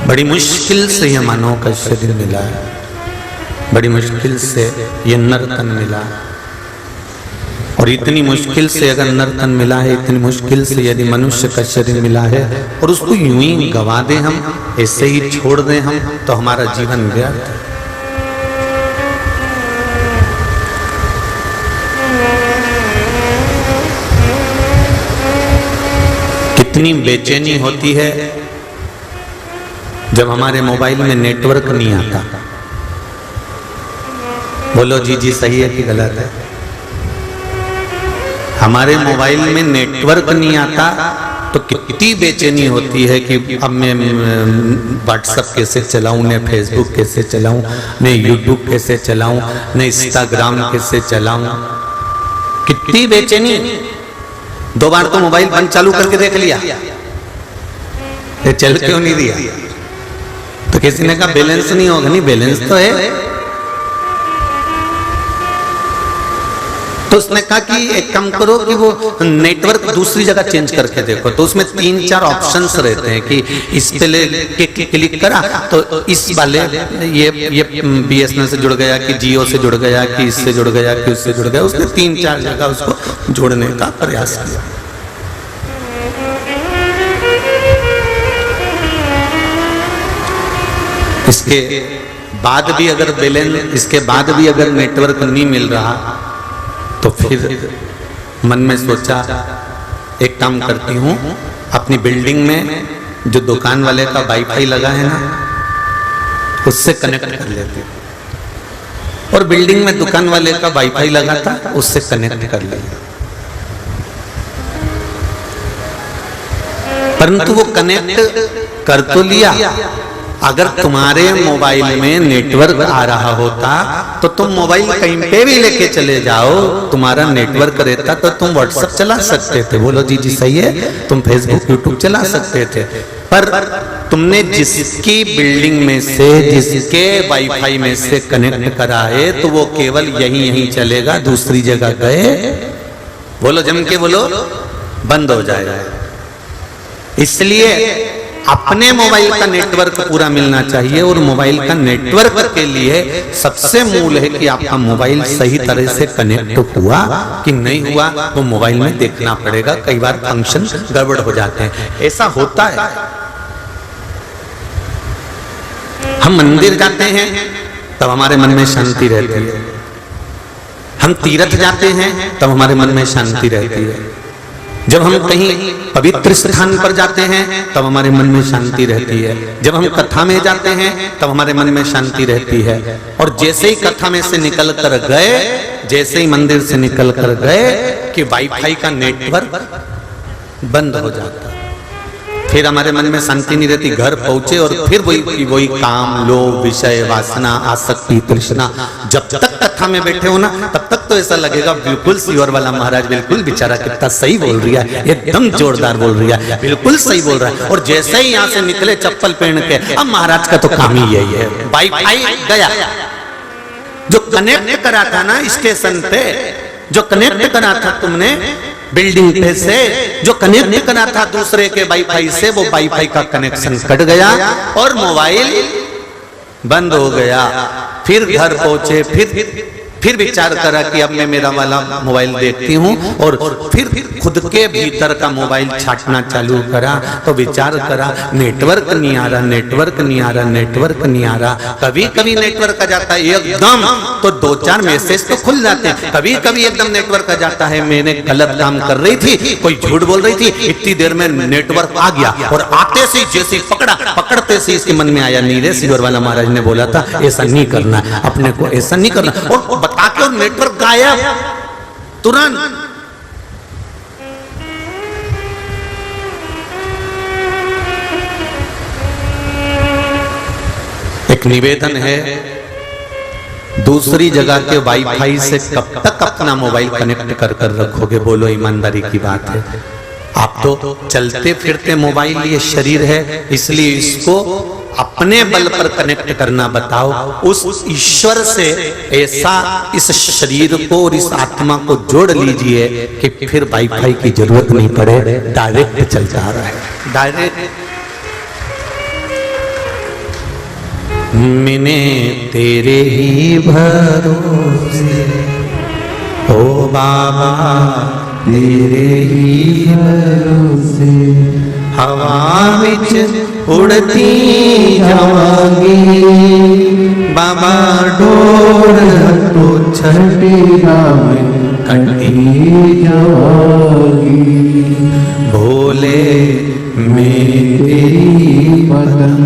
बड़ी मुश्किल से ये मानव का शरीर मिला है, बड़ी मुश्किल से ये नर्तन मिला है। और इतनी मुश्किल से अगर नर्तन मिला है, इतनी मुश्किल से यदि मनुष्य का शरीर मिला है और उसको यूं ही गवा दें हम, ऐसे ही छोड़ दें हम, तो हमारा जीवन व्यर्थ है। कितनी बेचैनी होती है जब हमारे मोबाइल में नेटवर्क नहीं आता। बोलो जी जी सही है कि गलत है? हमारे मोबाइल में नेटवर्क नहीं आता तो कितनी बेचैनी होती है कि अब मैं व्हाट्सएप कैसे चलाऊं, मैं फेसबुक कैसे चलाऊं, मैं यूट्यूब कैसे चलाऊं, मैं इंस्टाग्राम कैसे चलाऊं। कितनी बेचैनी। 2 बार तो मोबाइल बंद चालू करके देख लिया, ये चल क्यों नहीं दिया? तो किसी ने कहा बैलेंस नहीं होगा। नहीं, बैलेंस तो है। तो उसने कहा कि एक काम करो कि वो नेटवर्क दूसरी जगह चेंज करके देखो। तो उसमें 3-4 ऑप्शंस रहते हैं कि इस पे क्लिक करा तो इस वाले ये BSNL से जुड़ गया कि जियो से जुड़ गया कि इससे जुड़ गया कि उससे जुड़ गया। उसने 3-4 जगह उसको जोड़ने का प्रयास किया। इसके बाद भी अगर बैलेंस, इसके बाद भी अगर नेटवर्क नहीं मिल रहा तो फिर मन में सोचा एक काम करती हूँ, अपनी बिल्डिंग में जो दुकान वाले का वाईफाई लगा है ना, उससे कनेक्ट कर लेते हैं। और बिल्डिंग में दुकान वाले का वाईफाई लगा था, उससे कनेक्ट कर लिया। परंतु वो कनेक्ट कर तो लिया, अगर तुम्हारे मोबाइल में नेटवर्क आ रहा होता तो तुम मोबाइल कहीं पे भी लेके चले जाओ, तुम्हारा नेटवर्क रहता तो तुम व्हाट्सएप चला सकते थे। बोलो जी जी सही है, तुम फेसबुक यूट्यूब चला सकते थे। पर तुमने जिसकी बिल्डिंग में से, जिसके वाईफाई में से कनेक्ट करा है तो वो केवल यहीं चलेगा, दूसरी जगह गए, बोलो जम के बोलो, बंद हो जाएगा। इसलिए अपने मोबाइल का नेटवर्क पूरा मिलना चाहिए। और मोबाइल का नेटवर्क के लिए सबसे मूल है कि आपका मोबाइल सही तरह से कनेक्ट हुआ कि नहीं हुआ, वो मोबाइल में देखना पड़ेगा। कई बार फंक्शन गड़बड़ हो जाते हैं, ऐसा होता है। हम मंदिर जाते हैं तब हमारे मन में शांति रहती है, हम तीर्थ जाते हैं तब हमारे मन में शांति रहती है, जब हम कहीं पवित्र स्थान पर जाते हैं तब हमारे मन में शांति रहती है, जब हम कथा में जाते हैं तब हमारे मन में शांति रहती है। और जैसे ही कथा में से निकल कर गए, जैसे ही मंदिर से निकल कर गए कि वाईफाई का नेटवर्क बंद हो जाता, फिर हमारे मन में शांति नहीं रहती। घर पहुंचे और फिर वही काम, लोभ, विषय, वासना, आसक्ति, तृष्णा। जब तक कथा में बैठे हो ना, तब तक तो ऐसा लगेगा बिल्कुल सीवर वाला महाराज बिल्कुल बेचारा कितना सही बोल रहा है, एकदम जोरदार बोल रहा है, बिल्कुल सही बोल रहा है। और जैसे ही यहाँ से निकले चप्पल पहन के, अब महाराज का तो काम ही यही है, वाईफाई गया। जो कनेक्ट करा था ना स्टेशन पे, जो कनेक्ट करा था तुमने बिल्डिंग पे से, जो कनेक्ट करा था दूसरे के वाईफाई से, वो वाईफाई का कनेक्शन कट गया और मोबाइल बंद हो गया। फिर घर पहुंचे, फिर विचार करा कि अब मैं मेरा वाला मोबाइल देखती हूँ, और फिर खुद के भीतर का मोबाइल छाटना चालू करा तो विचार करा नेटवर्क नहीं आ रहा, नेटवर्क नहीं आ रहा, नेटवर्क नहीं आ रहा। कभी कभी नेटवर्क आ जाता है एकदम तो 2-4 मैसेज तो खुल जाते हैं, कभी कभी एकदम नेटवर्क आ जाता है। मैंने गलत काम कर रही थी, कोई झूठ बोल रही थी, इतनी देर में नेटवर्क आ गया और आते से जैसे पकड़ते से इसके मन में आया, नीरे सीवर वाला महाराज ने बोला था ऐसा नहीं करना, अपने को ऐसा नहीं करना, और बता के नेटवर्क गायब तुरंत। एक निवेदन है, दूसरी जगह के वाईफाई से कब तक अपना मोबाइल कनेक्ट कर रखोगे? बोलो ईमानदारी की बात है। आप तो चलते फिरते मोबाइल ये शरीर है, इसलिए इसको अपने बल पर कनेक्ट करना बताओ। उस ईश्वर से ऐसा इस शरीर को और इस आत्मा को जोड़ लीजिए कि फिर वाईफाई की जरूरत नहीं पड़े, डायरेक्ट चलता रहा है, डायरेक्ट। मिने तेरे ही भरोसे, ओ बाबा तेरे ही भरोसे, हवा विच उड़ती जावांगी, बाबा डोर तो छटेगा कटी जावांगी, भोले में तेरी बदन,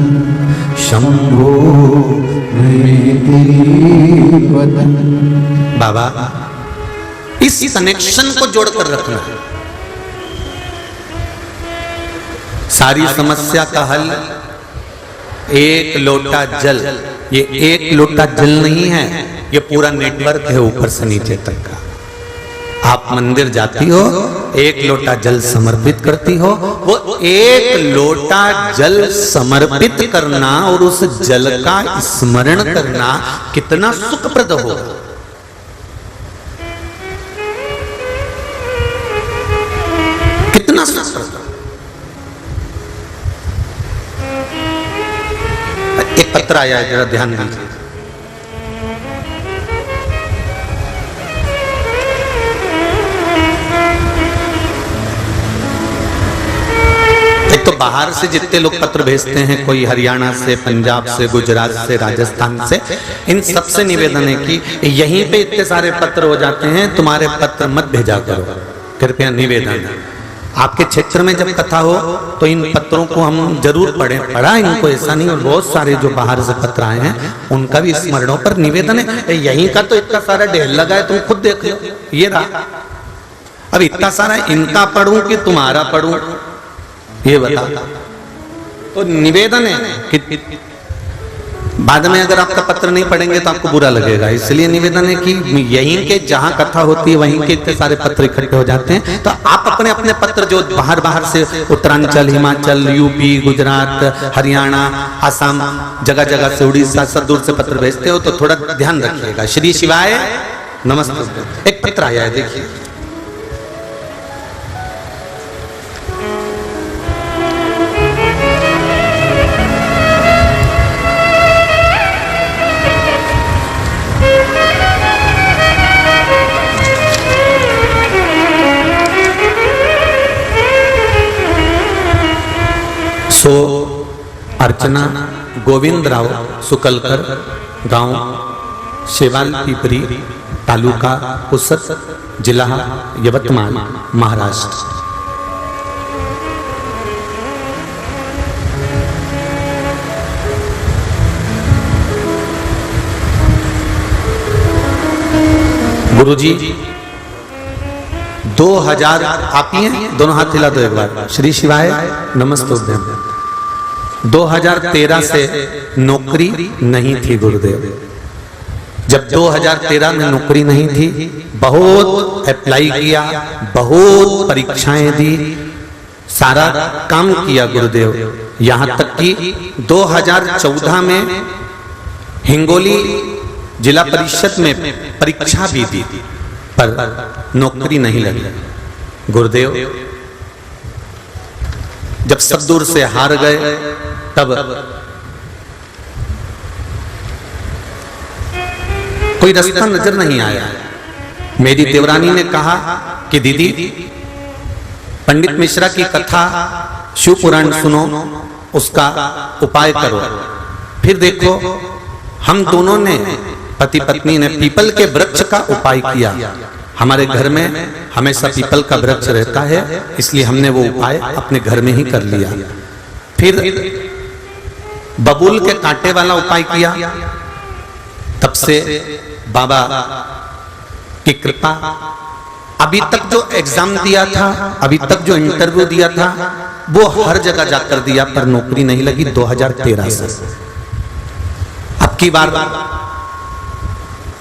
शंभो में तेरी बदन। बाबा इस कनेक्शन को जोड़कर रखना है। सारी समस्या का हल एक लोटा जल। ये एक लोटा जल नहीं है, ये पूरा नेटवर्क है ऊपर से नीचे तक का। आप मंदिर जाती हो, एक लोटा जल समर्पित करती हो, वो एक लोटा जल समर्पित करना और उस जल का स्मरण करना कितना सुखप्रद होगा। कितना सुखप्रद। एक पत्र आया है, जरा ध्यान दीजिए। एक तो बाहर से जितने लोग पत्र भेजते हैं, कोई हरियाणा से, पंजाब से, गुजरात से, राजस्थान से, इन सबसे निवेदन है कि यहीं पे इतने सारे पत्र हो जाते हैं, तुम्हारे पत्र मत भेजा करो, कृपया निवेदन। आपके क्षेत्र में जब कथा हो तो इन पत्रों को हम जरूर पढ़ें। पढ़ा इनको, ऐसा नहीं। और बहुत सारे जो बाहर से पत्र आए हैं उनका भी स्मरणों पर निवेदन है। यहीं का तो इतना सारा ढेर लगा है, तुम खुद देख लो। ये रहा। अब इतना सारा इनका पढ़ूं कि तुम्हारा पढ़ूं, ये बता। तो निवेदन है कि बाद में अगर आपका पत्र नहीं पढ़ेंगे तो आपको बुरा लगेगा। इसलिए निवेदन है कि यहीं के जहां कथा होती है वहीं के इतने सारे पत्र इकट्ठे हो जाते हैं, तो आप अपने अपने पत्र जो बाहर बाहर से, उत्तरांचल, हिमाचल, यूपी, गुजरात, हरियाणा, असम, जगह जगह से, उड़ीसा, सब दूर से पत्र भेजते हो तो थोड़ा ध्यान रखिएगा। श्री शिवाय नमस्ते। एक पत्र आया है, देखिए। सो अर्चना गोविंदराव सुकलकर, गांव शेवाल पिपरी, तालुका पुसद, जिला यवतमाळ, महाराष्ट्र। गुरुजी 2000, आप ही हैं, दोनों हाथ हिला दो एक बार। श्री शिवाय नमस्तुभ्यम। 2013 से नौकरी नहीं थी गुरुदेव। जब 2013 में नौकरी नहीं थी, बहुत अप्लाई किया, बहुत परीक्षाएं दी, सारा काम किया गुरुदेव। यहां तक कि 2014 में हिंगोली जिला परिषद में परीक्षा भी दी, पर नौकरी नहीं लगी। गुरुदेव जब सब दूर से हार गए, तब कोई रास्ता नजर नहीं आया। मेरी देवरानी ने कहा कि दीदी, पंडित मिश्रा की कथा शिव पुराण सुनो, उसका उपाय करो। फिर देखो, हम दोनों ने, पति पत्नी ने, पीपल के वृक्ष का उपाय किया। हमारे घर में हमेशा पीपल का वृक्ष रहता है, इसलिए हमने वो उपाय अपने घर में ही कर लिया। फिर बबूल के कांटे वाला उपाय किया। तब से बाबा की कृपा, अभी तक जो एग्जाम दिया था, अभी तक जो इंटरव्यू दिया था, वो हर जगह जाकर दिया, पर नौकरी नहीं लगी 2013 से। अब की बार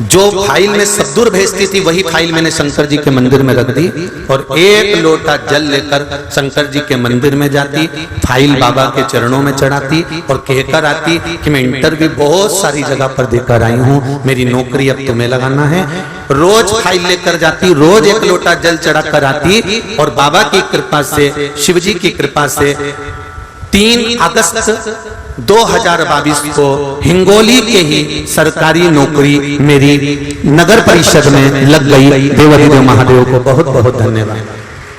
जो फाइल में सद्दूर भेजती थी, वही फाइल मैंने शंकर जी के मंदिर में रख दी और एक लोटा जल लेकर शंकर जी के मंदिर में जाती, फाइल बाबा के चरणों में चढ़ाती और कहकर आती कि मैं इंटरव्यू बहुत सारी जगह पर देकर आई हूँ, मेरी नौकरी अब तुम्हें लगाना है। रोज फाइल लेकर जाती, रोज एक लोटा जल चढ़ा कर आती और बाबा की कृपा से, शिव जी की कृपा से 3 अगस्त 2022 को हिंगोली के ही सरकारी नौकरी मेरी नगर परिषद में लग गई। देवाधिदेव महादेव को बहुत बहुत धन्यवाद।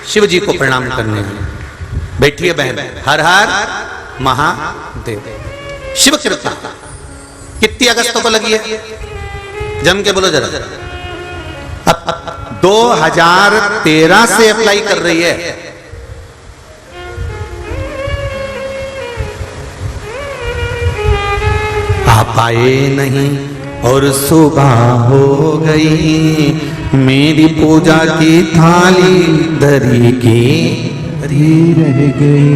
शिव जी को प्रणाम करने हैं। बैठिए बहन। हर हर महादेव। शिव कृपा कितनी अगस्त को लगी है? जम के बोलो जरा। अब 2013 से अप्लाई कर रही है। आप आए नहीं और सुबह हो गई, मेरी पूजा की थाली धरी की रह गई।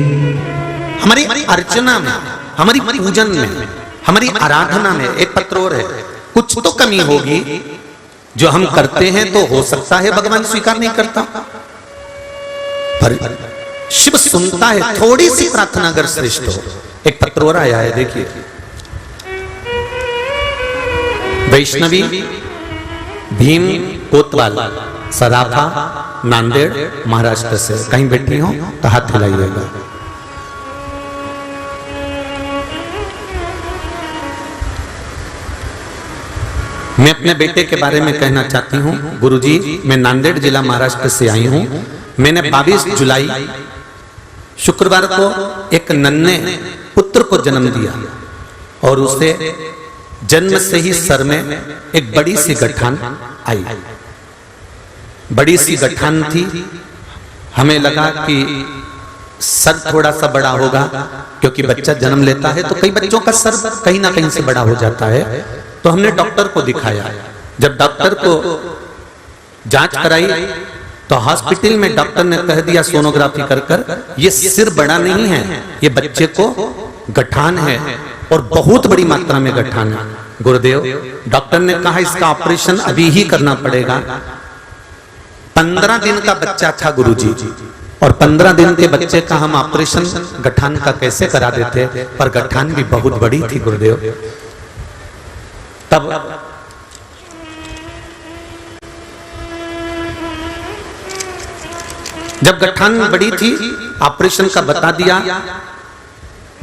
हमारी अर्चना में, हमारी पूजन में, हमारी आराधना में एक पत्र और है। कुछ तो कमी होगी जो हम करते हैं, तो हो सकता है भगवान स्वीकार नहीं करता, पर शिव सुनता है। थोड़ी सी प्रार्थना अगर श्रेष्ठ हो। एक पत्र और आया है, देखिए। वैष्णवी भीम कोतवाल, सराफा, नांदेड़, महाराष्ट्र से। कहीं बैठी हो तो हाथ हिलाइएगा। मैं अपने बेटे के बारे में कहना चाहती हूँ। गुरुजी, मैं नांदेड़ जिला महाराष्ट्र से आई हूँ। मैंने 22 जुलाई शुक्रवार को एक नन्हे पुत्र को जन्म दिया और उसे जन्म से ही सर में एक बड़ी सी गठान आई। बड़ी सी गठान थी। हमें लगा कि सर थोड़ा सा बड़ा होगा, क्योंकि बच्चा जन्म लेता है तो कई बच्चों का सर कहीं ना कहीं से बड़ा हो जाता है। तो हमने डॉक्टर को दिखाया। जब डॉक्टर को जांच कराई तो हॉस्पिटल में डॉक्टर ने कह दिया सोनोग्राफी कर ये सिर बड़ा नहीं है, ये बच्चे को गठान है और बहुत बड़ी मात्रा में गठान है। गुरुदेव, डॉक्टर ने कहा इसका ऑपरेशन अभी ही करना पड़ेगा। 15 दिन का बच्चा था गुरुजी, और 15 दिन के बच्चे का हम ऑपरेशन गठान का कैसे करा देते, पर गठान भी बहुत बड़ी थी गुरुदेव। तब जब गठान बड़ी थी, ऑपरेशन का बता दिया।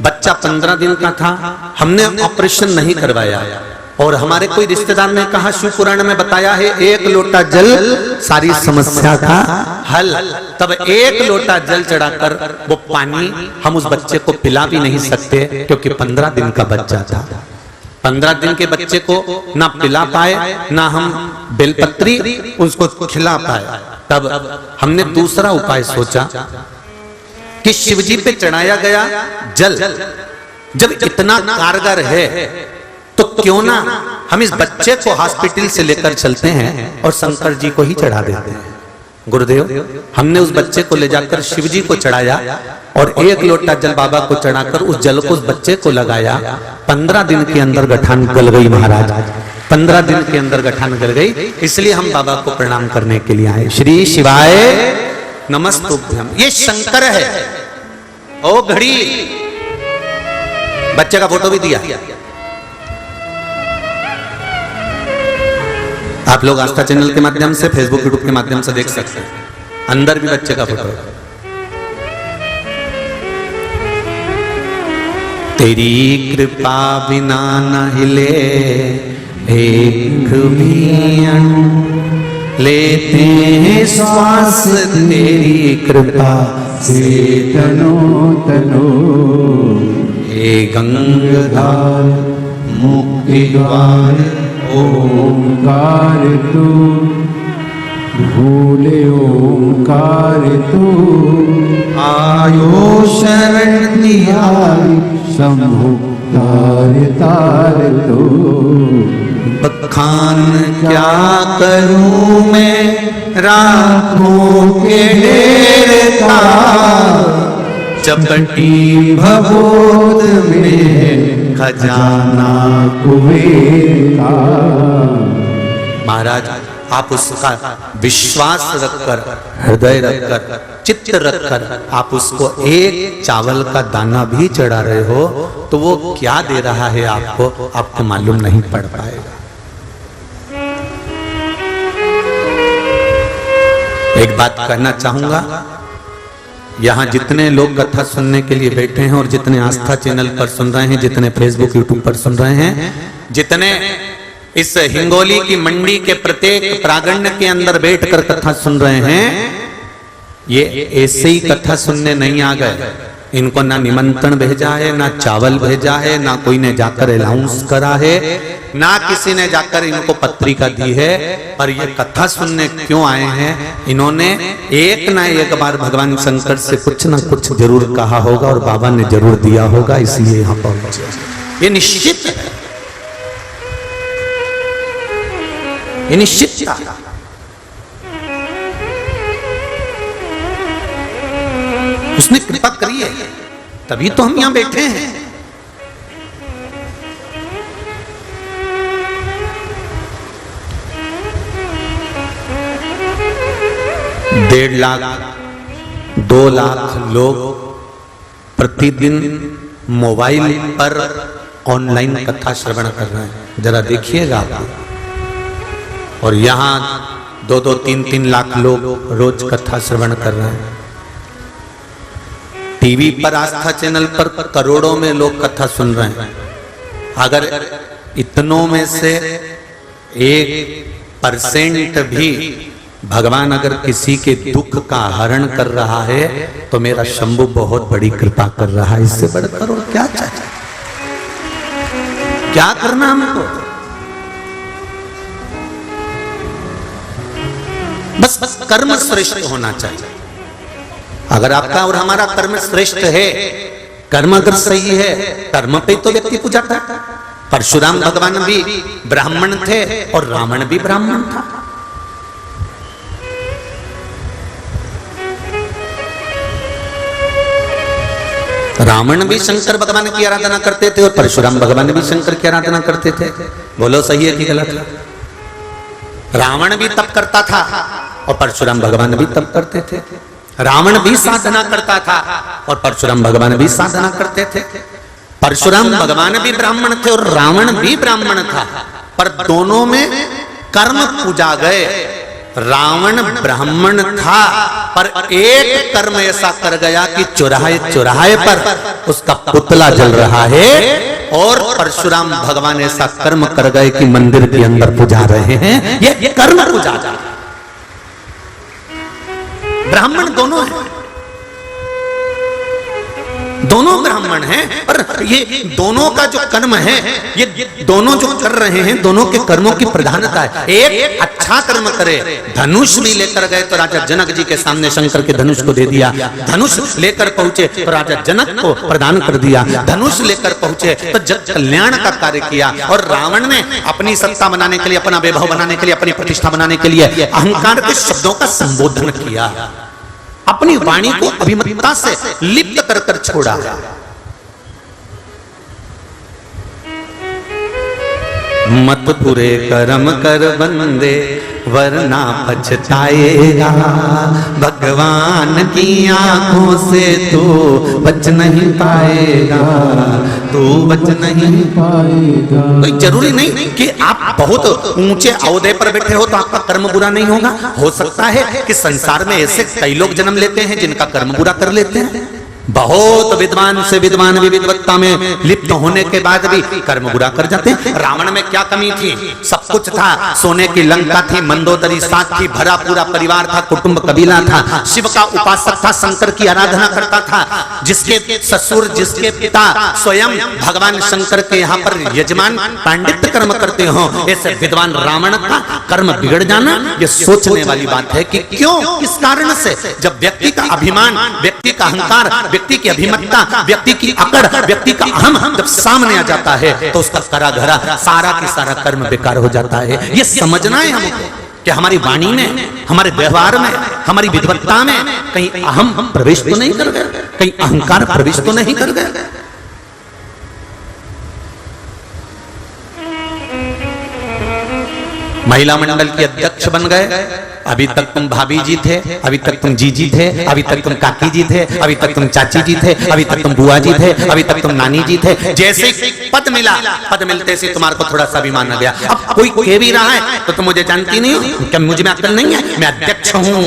बच्चा 15 दिन का था। हमने ऑपरेशन नहीं करवाया और हमारे कोई रिश्तेदार ने कहा शिव पुराण में बताया है 1 लोटा जल सारी समस्या का हल। तब 1 लोटा जल चढ़ाकर वो पानी हम उस बच्चे को पिला भी नहीं सकते, क्योंकि 15 दिन का बच्चा था। 15 दिन के बच्चे को ना पिला पाए, ना हम बेलपत्री उसको खिला पाए। तब हमने दूसरा उपाय सोचा कि शिवजी पे चढ़ाया गया जल जब इतना कारगर है, तो क्यों ना हम इस बच्चे को हॉस्पिटल से लेकर चलते हैं और शंकर जी को ही चढ़ा देते हैं। गुरुदेव, हमने उस बच्चे को ले जाकर शिवजी को चढ़ाया और 1 लोटा जल बाबा को चढ़ाकर उस जल को उस बच्चे को लगाया। 15 दिन के अंदर गठान गल गई महाराज। 15 दिन के अंदर गठान गल गई। इसलिए हम बाबा को प्रणाम करने के लिए आए। श्री शिवाय नमस्तुभ्यम। ये शंकर है। ओ घड़ी, बच्चे का फोटो भी दिया। आप लोग आस्था चैनल के माध्यम से, फेसबुक यूट्यूब के माध्यम से देख सकते हैं। अंदर भी बच्चे का फोटो है। तेरी कृपा बिना न हिले एक भी अणु, लेते हैं श्वास तेरी कृपा से तनो तनो। हे गंगाधार मुक्ति द्वार ओंकार तू, भूले ओंकार तू। आयो शरण तिहारी शंभु तार तार तू। बखान क्या करूं मैं राखों के ढेर का, चपटी भगोद में खजाना कुबेर का। महाराज, आप उसका विश्वास रखकर, हृदय रखकर, चित्त रखकर आप उसको एक चावल का दाना भी चढ़ा रहे हो, तो वो क्या दे रहा है आपको मालूम नहीं पड़ पाएगा। एक बात कहना चाहूंगा, यहाँ जितने लोग कथा सुनने के लिए बैठे हैं और जितने आस्था चैनल पर सुन रहे हैं, जितने फेसबुक यूट्यूब पर सुन रहे हैं, जितने इस हिंगोली की मंडी के प्रत्येक प्रांगण के अंदर बैठकर कथा सुन रहे हैं, ये ऐसे ही कथा सुनने नहीं आ गए। इनको ना निमंत्रण भेजा है, ना चावल भेजा है, ना कोई ने जाकर अनाउंस करा है, ना किसी ने जाकर इनको पत्रिका दी है। पर ये कथा सुनने क्यों आए हैं? इन्होंने एक ना एक बार भगवान शंकर से कुछ ना कुछ जरूर कहा होगा और बाबा ने जरूर दिया होगा, इसलिए यहाँ पहुंचे। ये निश्चित है, ये निश्चित था। उसने कृपा करी है, तभी तो हम यहां बैठे हैं। 1.5 लाख 2 लाख लोग प्रतिदिन मोबाइल पर ऑनलाइन कथा श्रवण कर रहे हैं, जरा देखिएगा आप। और यहां 2-2, 3-3 लाख लोग रोज कथा श्रवण कर रहे हैं। टीवी पर आस्था चैनल पर करोड़ों में लोग कथा सुन रहे हैं। अगर इतनों में से 1% भी भगवान अगर किसी के दुख का हरण कर रहा है तो मेरा शंभु बहुत बड़ी कृपा कर रहा है। इससे बढ़कर और क्या चाहिए? क्या करना हमको? बस कर्म श्रेष्ठ होना चाहिए। अगर आपका और हमारा कर्म श्रेष्ठ है, कर्म अगर सही है, कर्म पे तो व्यक्ति पूजाता है। परशुराम भगवान भी ब्राह्मण थे और रावण भी ब्राह्मण था। रावण भी शंकर भगवान की आराधना करते थे और परशुराम भगवान भी शंकर की आराधना करते थे। बोलो सही है कि गलत? रावण भी तप करता था और परशुराम भगवान भी तप करते थे। रावण भी साधना करता था और परशुराम भगवान भी साधना करते थे। परशुराम भगवान भी ब्राह्मण थे और रावण भी ब्राह्मण था, पर दोनों में कर्म पूजा गए। रावण ब्राह्मण था पर एक कर्म ऐसा कर गया कि चौराहे चौराहे पर उसका पुतला जल रहा है, और परशुराम भगवान ऐसा कर्म कर गए कि मंदिर के अंदर पूजा रहे हैं। ये कर्म पूजा। ब्राह्मण दोनों हैं, दोनों ब्राह्मण हैं, पर ये दोनों का जो कर्म है, ये दोनों जो कर रहे हैं, दोनों के कर्मों की प्रधानता है। एक अच्छा कर्म करे, धनुष भी लेकर गए तो राजा जनक जी के सामने शंकर के धनुष को दे दिया। धनुष लेकर पहुंचे तो राजा जनक को प्रदान कर दिया। धनुष लेकर पहुंचे तो जग कल्याण का कार्य किया। और रावण ने अपनी सत्ता बनाने के लिए, अपना वैभव बनाने के लिए, अपनी प्रतिष्ठा बनाने के लिए अहंकार के शब्दों का संबोधन किया। अपनी वाणी को अभिमतता से लिप्त कर कर छोड़ा। मत पूरे कर्म कर बंदे वरना पछताएगा। भगवान की आंखों से तू बच नहीं पाएगा, तू बच नहीं पाएगा। कोई जरूरी नहीं कि आप बहुत ऊंचे ओहदे पर बैठे हो तो आपका कर्म बुरा नहीं होगा। हो सकता है कि संसार में ऐसे कई लोग जन्म लेते हैं जिनका कर्म बुरा कर लेते हैं। बहुत विद्वान से विद्वान भी विद्वत्ता में लिप्त होने के बाद भी कर्म बुरा कर जाते हैं। रावण में क्या कमी थी? सब कुछ था। सोने की लंका थी, मंदोदरी साथी, भरा पूरा परिवार था, कुटुंब कबीला था। शिव का उपासक था, शंकर की आराधना करता था। जिसके ससुर, जिसके पिता स्वयं भगवान शंकर के यहाँ पर यजमान पांडित्य कर्म करते हो, ऐसे विद्वान रावण का कर्म बिगड़ जाना ये सोचने वाली बात है कि क्यों, किस कारण से। जब व्यक्ति का अभिमान, व्यक्ति का अहंकार, व्यक्ति की अभिमतता, व्यक्ति की अकड़, व्यक्ति का अहम जब सामने आ जाता है तो उसका करा धरा सारा की सारा कर्म बेकार हो जाता है। ये समझना है हमको कि हमारी वाणी में, हमारे व्यवहार में, हमारी विद्वत्ता में कहीं अहम प्रवेश तो नहीं कर गए, कहीं अहंकार प्रवेश तो नहीं कर गए। महिला मंडल के अध्यक्ष बन गए। अभी तक तुम भाभी जी थे, अभी तक तुम जीजी थे, अभी तक तुम काकी जी थे, अभी तक तुम चाची जी थे, अभी तक तुम बुआ जी थे, अभी तक तुम नानी जी थे। जैसे पद मिला, पद मिलते से तुम्हारे को थोड़ा सा अभिमान आ गया। अब कोई कह भी रहा है तो तुम मुझे जानती नहीं हो, क्या मुझे में अक्ल नहीं है? मैं अध्यक्ष हूं।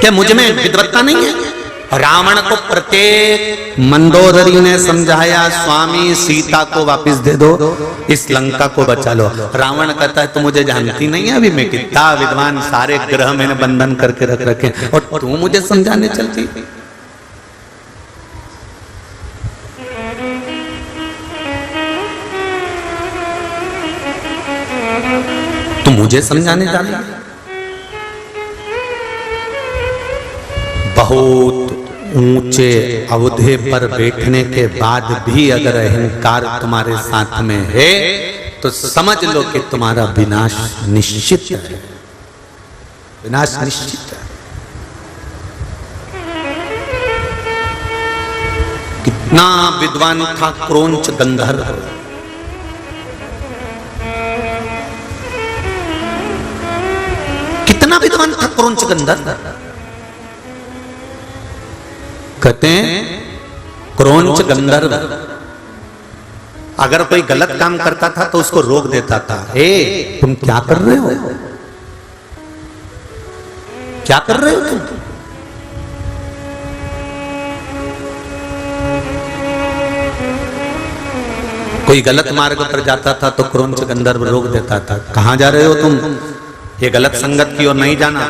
क्या मुझ में विद्वत्ता नहीं है? रावण को प्रत्येक मंदोदरी ने समझाया, स्वामी सीता को वापस दे दो, इस लंका को बचा लो। रावण कहता है, तू मुझे जानती नहीं है, अभी मैं कितना विद्वान, सारे ग्रह मैंने बंधन करके रख रखे और तू मुझे समझाने चलती। तू मुझे समझाने जा रही है? बहुत ऊंचे अवधे पर बैठने के बाद भी अगर अहंकार तुम्हारे साथ में है तो समझ लो कि तुम्हारा विनाश निश्चित है, विनाश निश्चित है। कितना विद्वान था क्रौंच गंधर्व, कितना विद्वान था क्रौंच गंधर्व। कहते हैं क्रौंच गंधर्व अगर कोई गलत काम करता था तो उसको रोक देता था। ए तुम क्या कर रहे हो, क्या कर रहे हो तुम? कोई गलत मार्ग पर जाता था तो क्रौंच गंधर्व रोक देता था। कहां जा रहे हो तुम? ये गलत संगत की ओर नहीं जाना,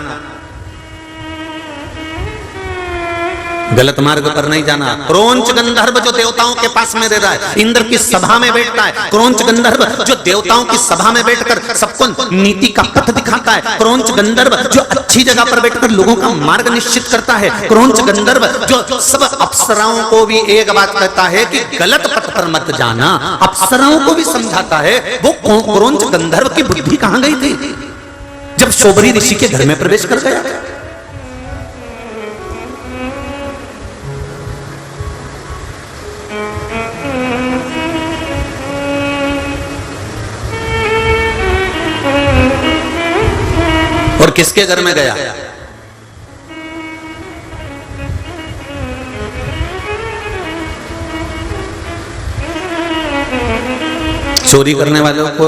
गलत मार्ग पर नहीं जाना। क्रौंच गंधर्व जो देवताओं के पास में रह रहा है, इंद्र की सभा में बैठता है। क्रौंच गंधर्व जो देवताओं की सभा में बैठकर सबको नीति का पथ दिखाता है। क्रौंच गंधर्व जो अच्छी जगह पर बैठकर लोगों का मार्ग निश्चित करता है। क्रौंच गंधर्व जो सब अप्सराओं को भी एक बात कहता है कि गलत पथ पर मत जाना, अप्सराओं को भी समझाता है। वो क्रौंच गंधर्व की बुद्धि कहां गई थी जब शोभरी ऋषि के घर में प्रवेश कर गया? और किसके घर में गया? चोरी करने वालों को,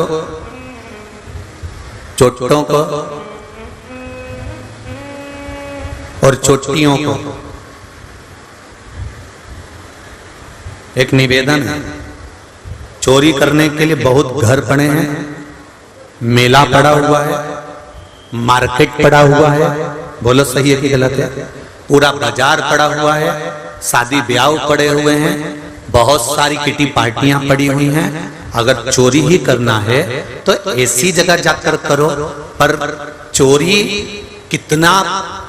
चोटों को और चोटियों को। एक निवेदन है, चोरी करने के लिए बहुत घर पड़े हैं, मेला पड़ा हुआ है, मार्केट पड़ा हुआ है, बोलो सही है कि गलत है? पूरा बाजार पड़ा हुआ है, शादी ब्याह पड़े हुए हैं, बहुत सारी किटी पार्टियां पड़ी हुई हैं। अगर चोरी ही करना है तो ऐसी जगह जाकर करो। पर चोरी कितना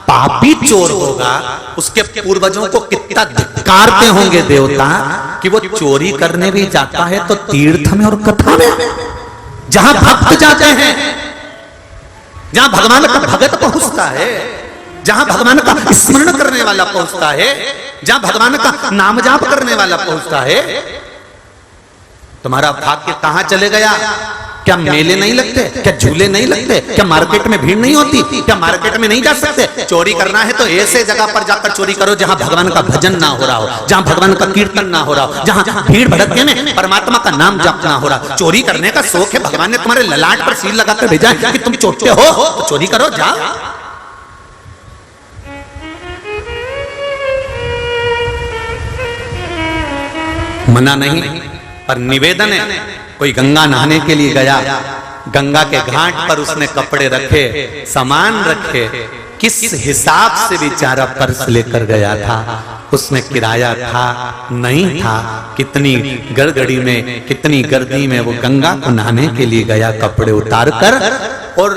पापी चोर होगा, उसके पूर्वजों को कितना धिक्कारते होंगे देवता कि वो चोरी करने भी जाता है तो तीर्थ में और कथा में, जहां भक्त जाते हैं, जहां भगवान का भगत पहुंचता है, जहां भगवान का स्मरण करने वाला पहुंचता है, जहां भगवान का नाम जाप करने वाला पहुंचता है। तुम्हारा भाग्य कहां चले गया? क्या मेले नहीं लगते? क्या झूले नहीं लगते? क्या मार्केट में भीड़ नहीं होती? क्या मार्केट में नहीं जा सकते? चोरी करना है तो ऐसे जगह पर जाकर चोरी करो जहां भगवान का भजन ना हो रहा हो, जहां भगवान का कीर्तन ना हो रहा हो, जहां भीड़ भड़के में परमात्मा का नाम जप ना हो रहा। चोरी करने का शौक है, भगवान ने तुम्हारे ललाट पर सील लगाकर भेजा है कि तुम चोटे हो तो चोरी करो, जाओ। मना नहीं, पर निवेदन है। कोई गंगा नहाने के लिए गया, गंगा के घाट पर उसने कपड़े रखे, सामान रखे, किस हिसाब से बेचारा पर्स लेकर गया था? उसमें किराया था नहीं था? कितनी गड़गड़ी में, कितनी गर्दी में वो गंगा को नहाने के लिए गया, कपड़े उतार कर, और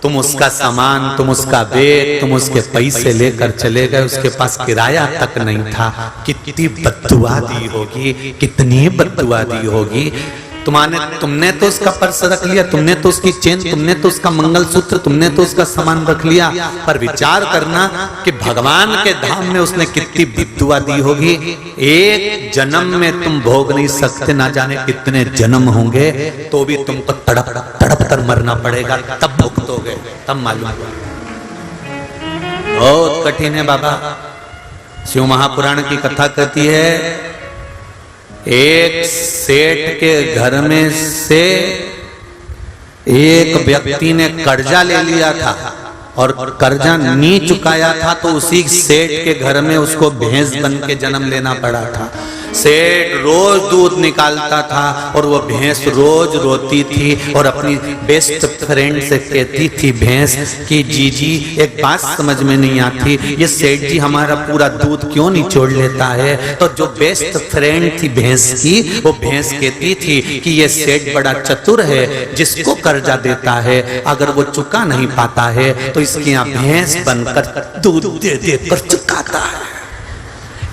तुम उसका सामान, तुम उसका बैग, तुम उसके पैसे लेकर चले गए, उसके पास किराया तक नहीं था। कितनी बद्दुआ दी होगी, कितनी बद्दुआ दी होगी। तुमने तो उसका पर्स रख लिया, तुमने तो उसकी चेन, तुमने तो उसका मंगलसूत्र, तुमने तो उसका सामान रख लिया, पर विचार करना कि भगवान के धाम में उसने कितनी बद्दुआ दी होगी। एक जन्म में तुम भोग नहीं सकते, ना जाने कितने जन्म होंगे, तो भी तुमको तड़प तड़प कर मरना पड़ेगा, तब भुगतोगे, तब मालूम। बहुत कठिन है बाबा। शिव महापुराण की कथा कहती है, एक सेठ के घर में से एक व्यक्ति ने कर्जा ले लिया था और कर्जा नहीं चुकाया था तो उसी सेठ के घर में उसको भैंस बन के जन्म लेना पड़ा था। सेठ रोज दूध निकालता था और वो भैंस रोज रोती थी और अपनी बेस्ट फ्रेंड से कहती थी भैंस कि जीजी एक बात समझ में नहीं आती, ये सेठ जी हमारा पूरा दूध क्यों नहीं छोड़ लेता है। तो जो बेस्ट फ्रेंड थी भैंस की, वो भैंस कहती थी कि ये सेठ बड़ा चतुर है, जिसको कर्जा देता है अगर वो चुका नहीं पाता है तो इसके यहाँ भैंस बनकर दूध दे देकर चुकाता है।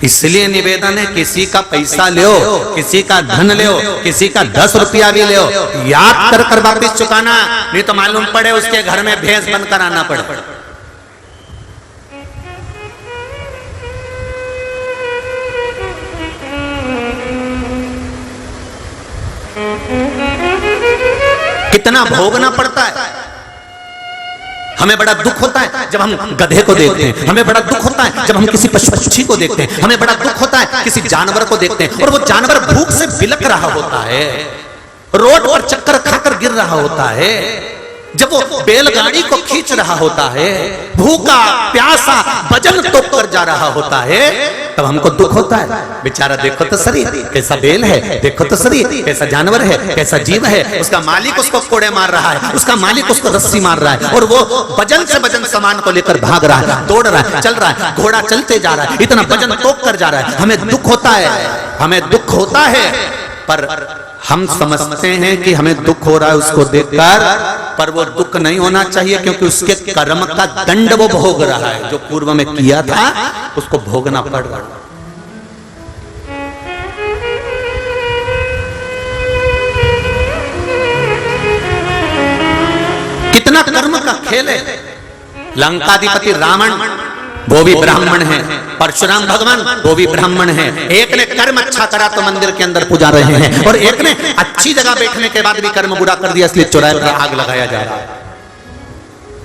इसलिए निवेदन है, किसी का पैसा लो, किसी का धन लो, किसी का 10 रुपया भी लो, याद कर कर वापिस चुकाना, नहीं तो मालूम पड़े उसके घर में भैंस बनकर आना पड़े। कितना भोगना पड़ता है। हमें बड़ा दुख होता है जब हम गधे को देखते हैं, हमें बड़ा दुख होता है जब हम किसी पशु पक्षी को देखते हैं, हमें बड़ा दुख होता है किसी जानवर को देखते हैं और वो जानवर भूख से बिलक रहा होता है, रोड पर चक्कर खाकर गिर रहा होता है, जब वो बैलगाड़ी को खींच रहा होता है, भूखा प्यासा वजन तोड़ कर जा रहा होता है, तब हमको दुख होता है। बेचारा देखो तो सही कैसा बैल है, देखो तो सही कैसा जानवर है, कैसा जीव है, उसका मालिक उसको कोड़े मार रहा है, उसका मालिक उसको रस्सी मार रहा है और वो वजन से वजन सामान को लेकर भाग रहा है, दौड़ रहा है, चल रहा है, घोड़ा चलते जा रहा है, इतना वजन तोड़ कर जा रहा है। हमें दुख होता है, हमें दुख होता है, पर हम समझते हैं कि हमें दुख हो रहा है उसको देखकर, पर वो दुख नहीं होना चाहिए क्योंकि उसके कर्म का दंड वो भोग रहा है, जो पूर्व में किया था उसको भोगना पड़ रहा है। कितना कर्म का खेल है। लंकाधिपति रावण वो भी ब्राह्मण है, परशुराम भगवान वो भी ब्राह्मण है। एक ने कर्म अच्छा करा तो मंदिर के अंदर पूजा रहे हैं और एक ने अच्छी जगह बैठने के बाद भी कर्म बुरा कर दिया, इसलिए चौराहे पर आग लगाया जा रहा है।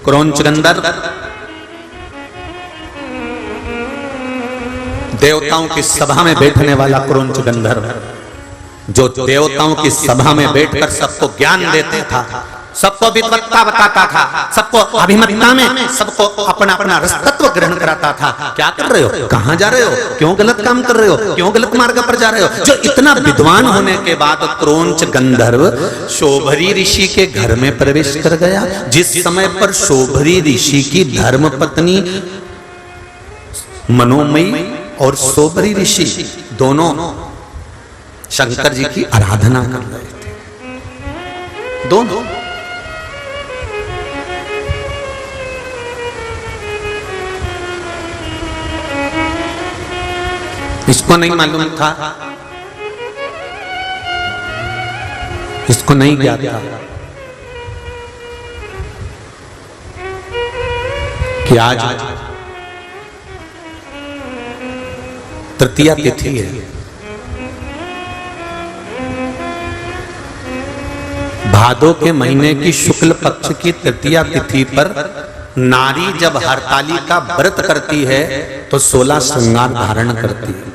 क्रौंच गंधर्व देवताओं की सभा में बैठने वाला क्रौंच गंधर्व, जो देवताओं की सभा में बैठकर सबको ज्ञान देता था, सबको विद्वत्ता बताता था, सबको अभिमतता में सबको अपना अपना रसतत्व ग्रहण कराता था। क्या कर रहे हो, कहां जा रहे हो, क्यों गलत काम कर रहे हो, क्यों गलत मार्ग पर जा रहे हो। जो इतना विद्वान होने के बाद क्रौंच गंधर्व शोभरी ऋषि के घर में प्रवेश कर गया, जिस समय पर शोभरी ऋषि की धर्म पत्नी मनोमयी और शोभरी ऋषि दोनों शंकर जी की आराधना कर रहे थे। दोनों इसको नहीं मालूम था, इसको नहीं ज्ञात था कि आज तृतीया तिथि है। भादो के महीने की शुक्ल पक्ष की तृतीया तिथि पर नारी जब हरताली का व्रत करती है तो 16 श्रृंगार धारण करती है,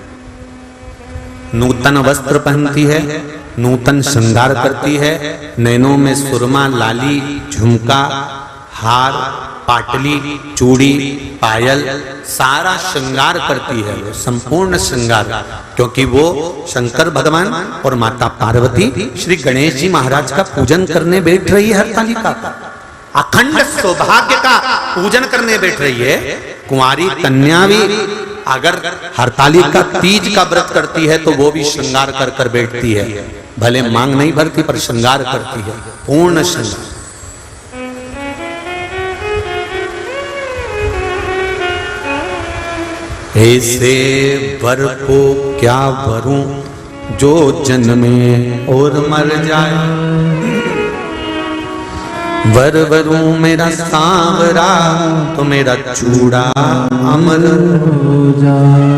नूतन वस्त्र पहनती है, नूतन श्रृंगार करती है, नैनों में सुरमा, लाली, झुमका, हार, पाटली, चूड़ी, पायल, सारा श्रृंगार करती है, संपूर्ण श्रृंगार, क्योंकि वो शंकर भगवान और माता पार्वती श्री गणेश जी महाराज का पूजन करने बैठ रही है। हरतालिका का अखंड सौभाग्य का पूजन करने बैठ रही है। कुंवारी कन्या भी अगर हरतालिका तीज का व्रत करती है तो वो भी श्रृंगार कर कर बैठती है, भले मांग नहीं भरती पर श्रृंगार करती है, पूर्ण श्रृंगार। ऐसे वर को क्या वरूं जो जन्मे और मर जाए, वर वरूं मेरा सांवरा तो मेरा चूड़ा अमर हो जाए।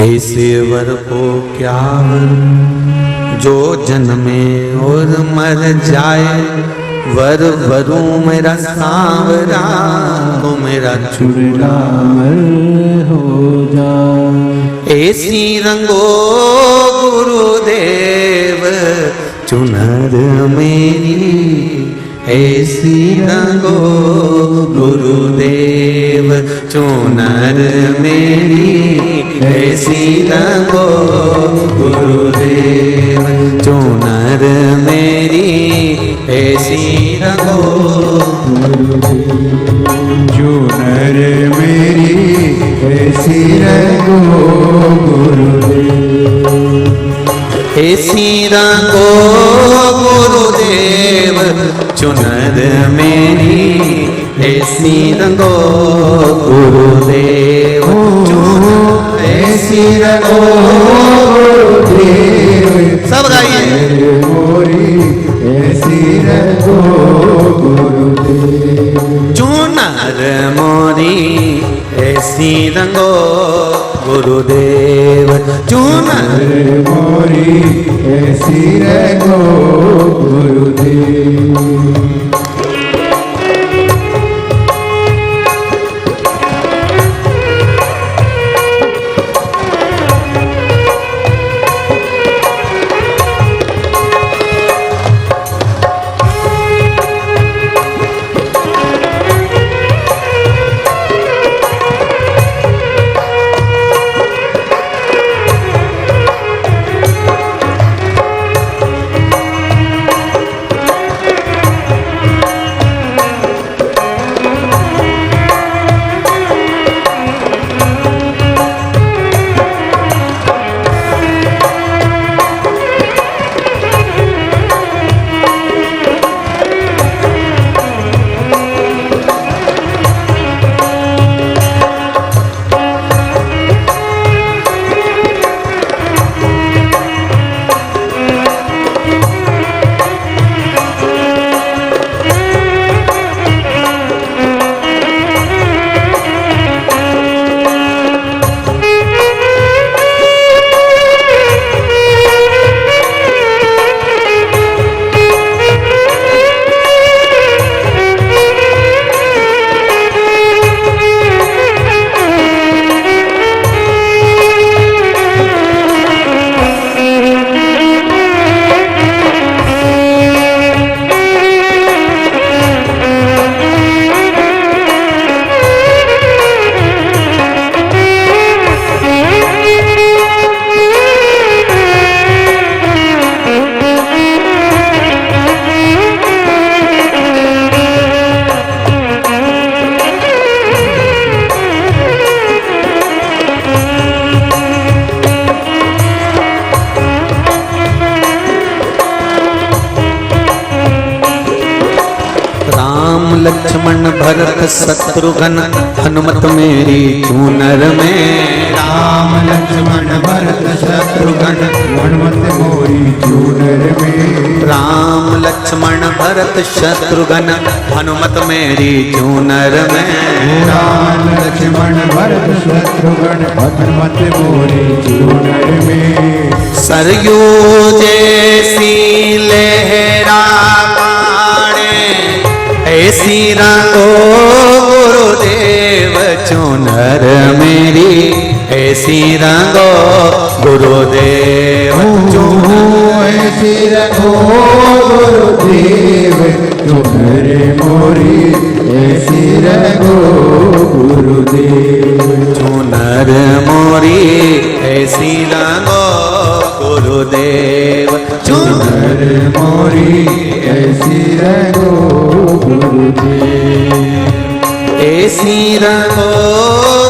ऐसे वर को क्या वरूं जो जन्मे और मर जाए, वर वरूं मेरा सांवरा तो मेरा चूड़ा अमर हो जाए। ऐसी रंगो गुरुदेव चुनर मेरी, ऐसी रंगो गुरुदेव चुनर मेरी, ऐसी रंगो गुरुदेव चुनर मेरी, ऐसी रंगो चुनर मेरी, ऐसी रंगो गुरुदेव, ऐसी रंगो गुरुदेव चुनर मेरी, ऐसी रंगो गुरुदेव ऐसी रंगो गुरुदेव, सब गाइए मोरी ऐसी रंगो गुरुदेव, चुनर मोरी ऐसी रंगो गुरुदेव चुनर मोरी ऐसी रंगो गुरुदेव। लक्ष्मण भरत शत्रुघ्न हनुमत मेरी चूनर में, राम लक्ष्मण भरत शत्रुघ्न हनुमत मोरी चूनर में, राम लक्ष्मण भरत शत्रुघ्न हनुमत मेरी चूनर में, राम लक्ष्मण भरत शत्रुघ्न हनुमत मोरी चूनर में, सरयू जैसी लहरा ऐसी रंगो गुरुदेव चुनर मेरी, ऐसी रंगो गुरुदेव ऐसी रंगो गुरुदेव चुनर मोरी, ऐसी रंगो गुरुदेव चुनर मोरी, ऐसी रंगो गुरुदेव चुनर मोरी, ऐसी रंगो गुरुदेव, ऐसी रंगो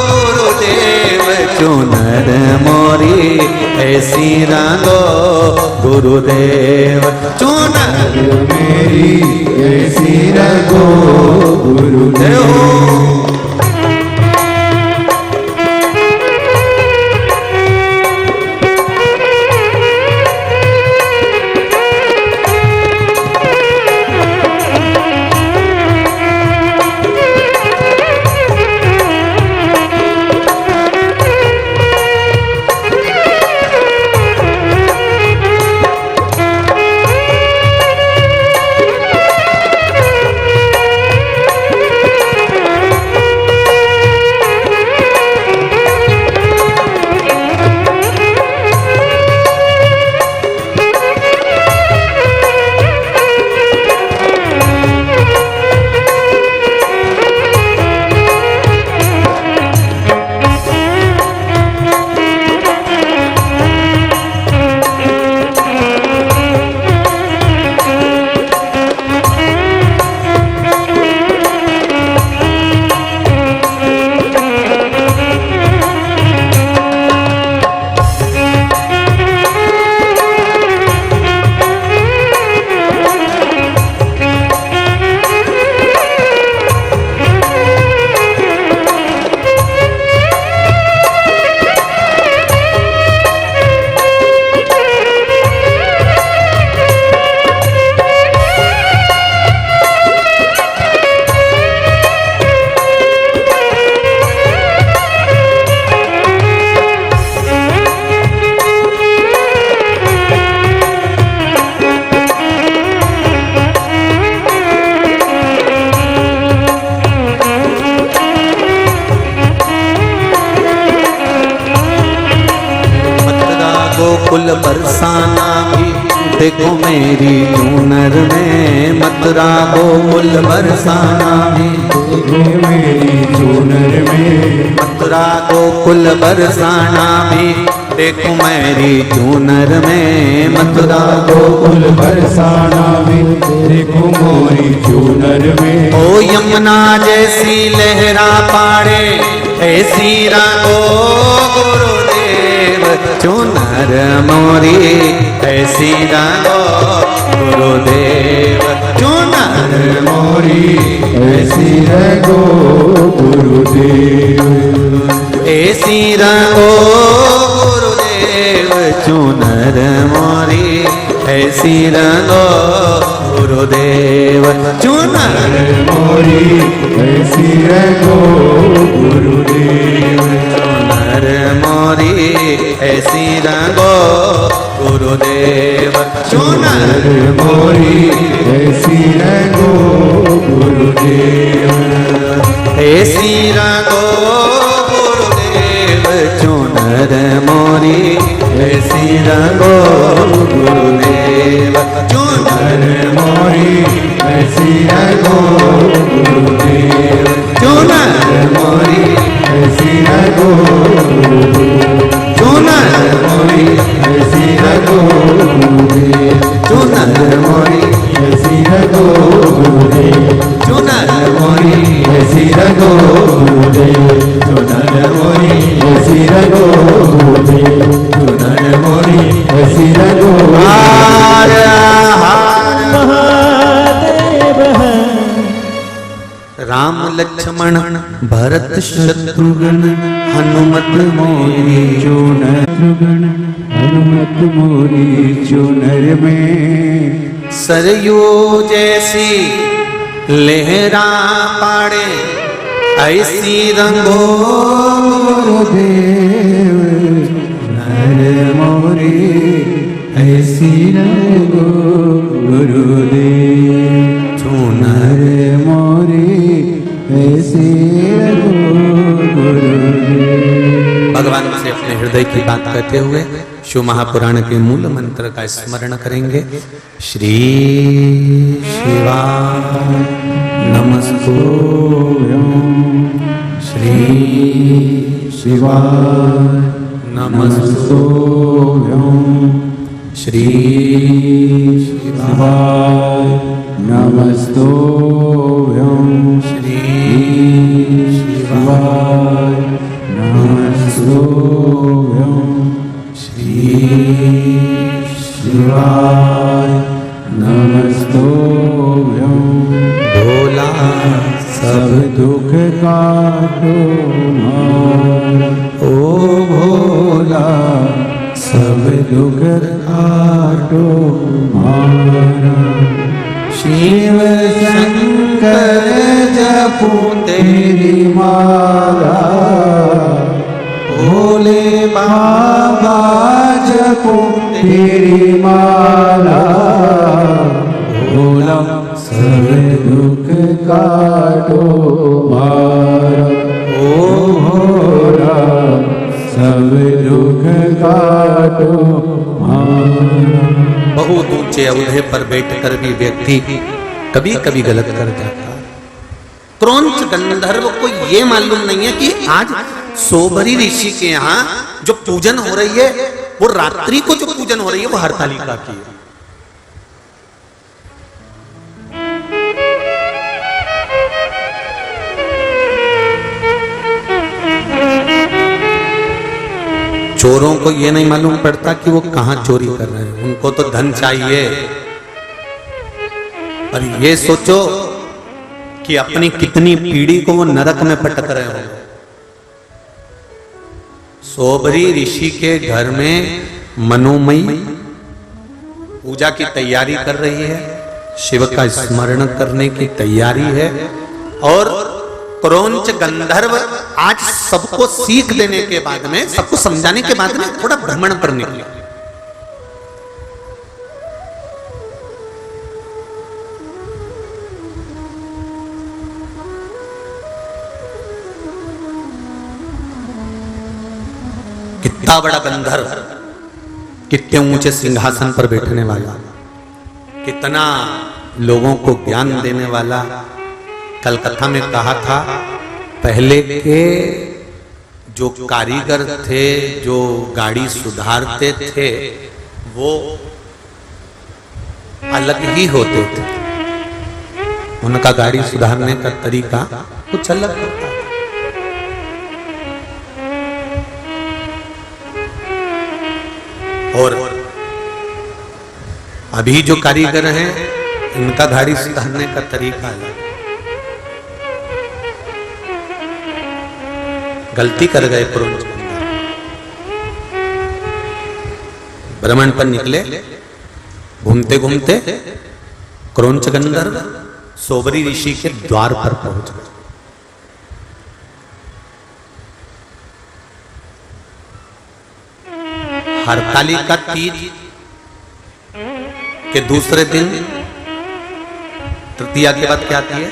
गुरुदेव चुनर मोरी, ऐसी रंगो गुरुदेव चुनर मेरी, ऐसी रंगो गुरुदेव। मथुरा गोकुल बरसाना में, देखो मेरी चुनर में, मथुरा गोकुल बरसाना में, देखो मेरी चुनर में, मथुरा गोकुल बरसाना में, देखो मोरी चुनर में। ओ यमुना जैसी लहरा पाड़े, ऐसी रंगो गुरुदेव चुनर मोरी, ऐसी रंगो गुरुदेव चुनर मोरी, ऐसी रंगो गुरुदेव, ऐसी रंगो गुरुदेव चुनर मोरी, ऐसी रंगो गुरुदेव चुनर मोरी, ऐसी रंगो गुरुदेव, चुनर मोरी, ऐसी रंगो गुरुदेव चुनर मोरी, ऐसी रंगो गुरुदेव, ऐसी रंगो गुरुदेव चुनर मोरी, ऐसी रंगो गुरुदेव चुनर मोरी, ऐसी रंगो गुरुदेव, चुनर मोरी, ऐसी रंगो चुनर मोरी, ऐसी रंगो गुरुदेव, चुनर मोरी, ऐसी रंगो गुरुदेव, चुनर मोरी, ऐसी रंगो गुरुदेव, चुनर मोरी, ऐसी रंगो गुरुदेव, चुनर मोरी, ऐसी रंगो हार हार महादेव है। राम लक्ष्मण भरत शत्रुघ्न हनुमत मोरी चुनर हनुमत मोरी चुनर में, सरयू जैसी लहरा पाड़े, ऐसी रंगो गुरुदेव नर मोरी, ऐसी रंगो गुरुदेव, चुनर नर मोरी, ऐसी रंगो गुरुदेव। भगवान से अपने हृदय की बात कहते हुए शिव महापुराण के मूल मंत्र का स्मरण करेंगे। श्री शिवाय नमस्तुभ्यं, श्री शिवाय नमस्तुभ्यं, श्री शिवाय नमस्तुभ्यं, श्री शिवाय नमस्तुभ्यं, श्री शिवाय नमस्तुभ्यं। भोला सब दुख काटो मारा, ओ भोला सब दुख काटो मारा। शिव शंकर जपू तेरी माला, भोले बाबा जपू तेरी माला, भोला सब दुख काटो मारा, ओ भोला सब दुख काटो मारा। बहुत ऊंचे औहदे पर बैठकर भी व्यक्ति कभी कभी गलत कर जाता है। क्रौंच गंधर्व को ये मालूम नहीं है कि आज सोबरी ऋषि के यहाँ जो पूजन हो रही है, वो रात्रि को जो पूजन हो रही है वो हरतालिका की है। चोरों को ये नहीं मालूम पड़ता कि वो कहां चोरी कर रहे हैं, उनको तो धन चाहिए। और ये सोचो कि अपनी कितनी पीढ़ी को वो नरक में पटक रहे हो। सोबरी ऋषि के घर में मनोमयी पूजा की तैयारी कर रही है, शिव का स्मरण करने की तैयारी है। और क्रौंच गंधर्व आज सबको सीख देने के बाद में, सबको समझाने के बाद में थोड़ा भ्रमण पर निकले। कितना बड़ा गंधर्व, कितने ऊंचे सिंहासन पर बैठने वाला, कितना लोगों को ज्ञान देने वाला। कलकत्ता में कहा था, पहले के जो कारीगर थे, जो गाड़ी सुधारते थे, वो अलग ही होते थे। उनका गाड़ी सुधारने का तरीका कुछ अलग होता है। और अभी जो कारीगर हैं, इनका गाड़ी सुधारने का तरीका अलग। गलती कर गए क्रोंच भ्रमण पर निकले, घूमते घूमते क्रोंच गंधर्व सोबरी ऋषि के द्वार पर पहुंच गए। हरतालिका तीज के दूसरे दिन, तृतीया के बाद क्या आती है?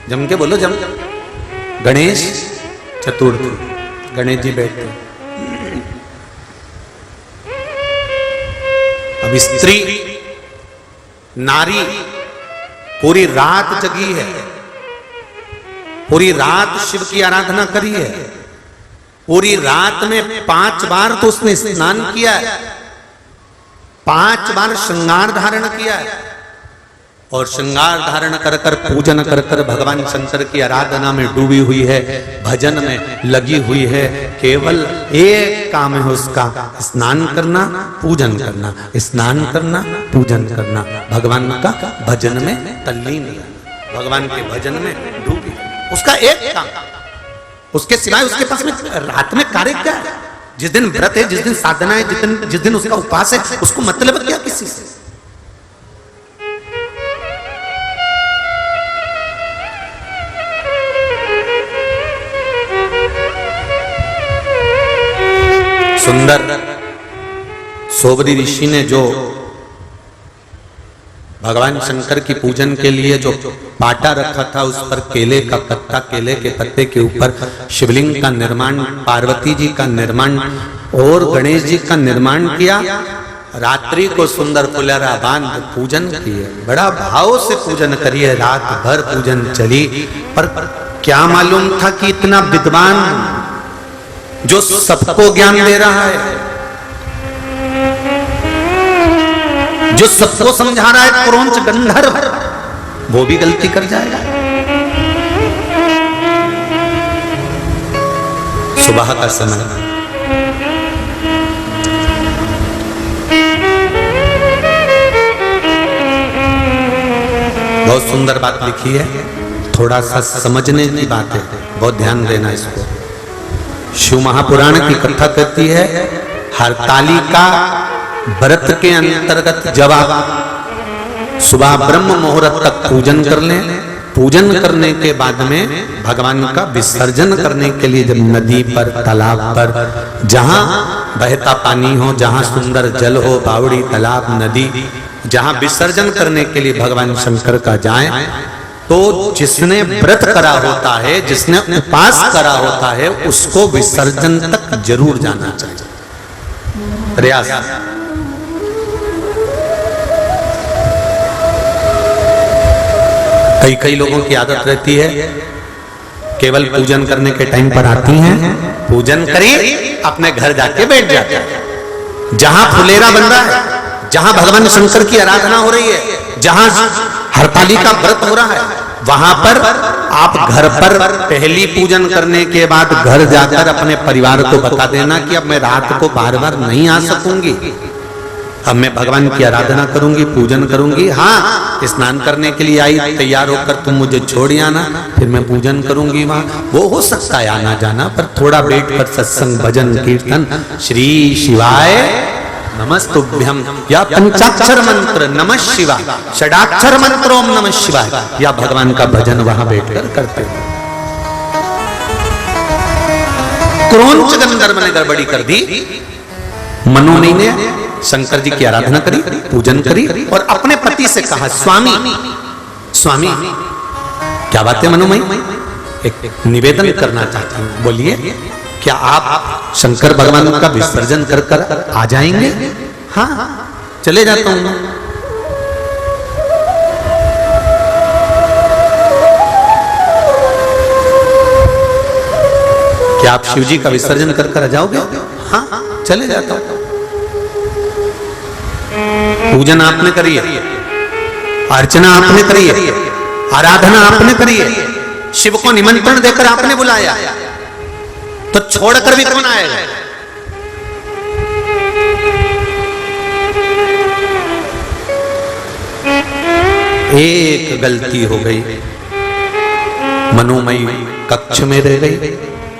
जम के बोलो, जम। गणेश चतुर्थी, गणेश जी बैठते। अब स्त्री नारी पूरी रात जगी है, पूरी रात शिव की आराधना करी है, पूरी रात में 5 बार तो उसने स्नान किया है, 5 बार श्रृंगार धारण किया है, और श्रृंगार धारण कर कर पूजन कर कर भगवान शंकर की आराधना में डूबी हुई है, भजन में लगी हुई है। केवल एक काम है उसका, स्नान करना, पूजन करना, स्नान करना, पूजन करना, भगवान का भजन में तल्लीन रहना, भगवान के भजन में डूबी। उसका एक काम, उसके सिवाय उसके पास में रात में कार्य क्या है? जिस दिन व्रत है, जिस दिन साधना है, जिस दिन उसका उपवास है, उसको मतलब क्या किसी से? सुंदर सोबरी ऋषि ने जो भगवान शंकर की पूजन के लिए जो पाटा रखा था, उस पर केले का पत्ता, केले के पत्ते के ऊपर शिवलिंग का निर्माण, पार्वती जी का निर्माण और गणेश जी का निर्माण किया। रात्रि को सुंदर फुलरा बांध पूजन किए, बड़ा भाव से पूजन करिए, रात भर पूजन चली। पर क्या मालूम था कि इतना विद्वान जो सबको ज्ञान दे रहा है, जो सबको समझा रहा है, क्रोंच गंधर्व, वो भी गलती कर जाएगा। सुबह का समय, बहुत सुंदर बात लिखी है, थोड़ा सा समझने की बात है, बहुत ध्यान देना इसको। शिव महापुराण की कथा कहती है, हरतालिका व्रत के अंतर्गत जब आप सुबह ब्रह्म मुहूर्त तक पूजन कर लें, पूजन करने के बाद में भगवान का विसर्जन करने के लिए जब नदी पर, तालाब पर, जहां बहता पानी हो, जहां सुंदर जल हो, बावड़ी, तालाब, नदी, जहां विसर्जन करने के लिए भगवान शंकर का जाएं, तो जिसने व्रत करा होता है, जिसने उपवास करा होता है, उसको विसर्जन तक जरूर जाना चाहिए। प्रयास। कई लोगों की आदत रहती है, केवल पूजन करने के टाइम पर आती हैं, पूजन करी, अपने घर जाके बैठ जाते हैं। जहां फुलेरा बन रहा है, जहां भगवान शंकर की आराधना हो रही है, जहां हरतालिका व्रत हो रहा है, वहां पर आप घर पर पहली पूजन करने के बाद घर जाकर अपने परिवार को बता देना कि अब मैं रात को बार बार नहीं आ सकूंगी, अब मैं भगवान की आराधना करूंगी, पूजन करूंगी। हाँ, स्नान करने के लिए आई, तैयार होकर तुम मुझे छोड़ आना, फिर मैं पूजन करूंगी वहां। वो हो सकता है आना जाना, पर थोड़ा बैठ कर सत्संग, भजन, कीर्तन, श्री शिवाय नमस्तुभ्यम, या पंचाक्षर मंत्र नमः शिवाय, षडाक्षर मंत्र ओम नमः शिवाय, या भगवान का भजन वहां बैठकर करते हैं। क्रोंच गंधर्व ने गड़बड़ी कर दी, मनोमयी ने शंकर जी की आराधना करी, पूजन करी, और अपने पति से कहा, स्वामी स्वामी, क्या बात है मनोमयी, एक निवेदन करना चाहती हूं, बोलिए, क्या आप शंकर भगवान का विसर्जन कर कर आ जाएंगे? हाँ, चले जाता हूं। क्या आप शिव जी का विसर्जन कर कर आ जाओगे? हाँ चले जाता हूं। पूजन आपने करी है, अर्चना आपने करी है, आराधना आपने करी है, शिव को निमंत्रण देकर आपने बुलाया, तो छोड़कर भी कौन आएगा? एक गलती हो गई, मनोमयी कक्ष में रह गई।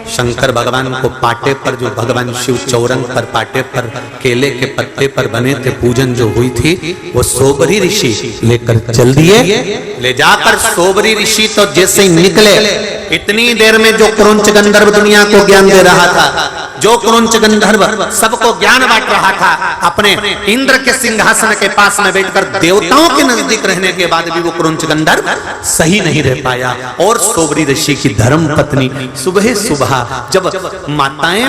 शंकर भगवान को पाटे पर, जो भगवान शिव चौरंग पर पाटे पर केले के पत्ते पर बने थे, पूजन जो हुई थी, वो सोबरी ऋषि लेकर चल दिए। ले जाकर सोबरी ऋषि तो जैसे ही निकले, इतनी देर में जो क्रौंच गंधर्व दुनिया को ज्ञान दे रहा था, जो क्रौंच गंधर्व सबको ज्ञान बांट रहा था, अपने इंद्र के सिंहासन के पास में बैठकर देवताओं के नजदीक रहने के बाद भी वो क्रौंच गंधर्व सही नहीं रह पाया। और सोबरी ऋषि की धर्म पत्नी सुबह सुबह जब माताएं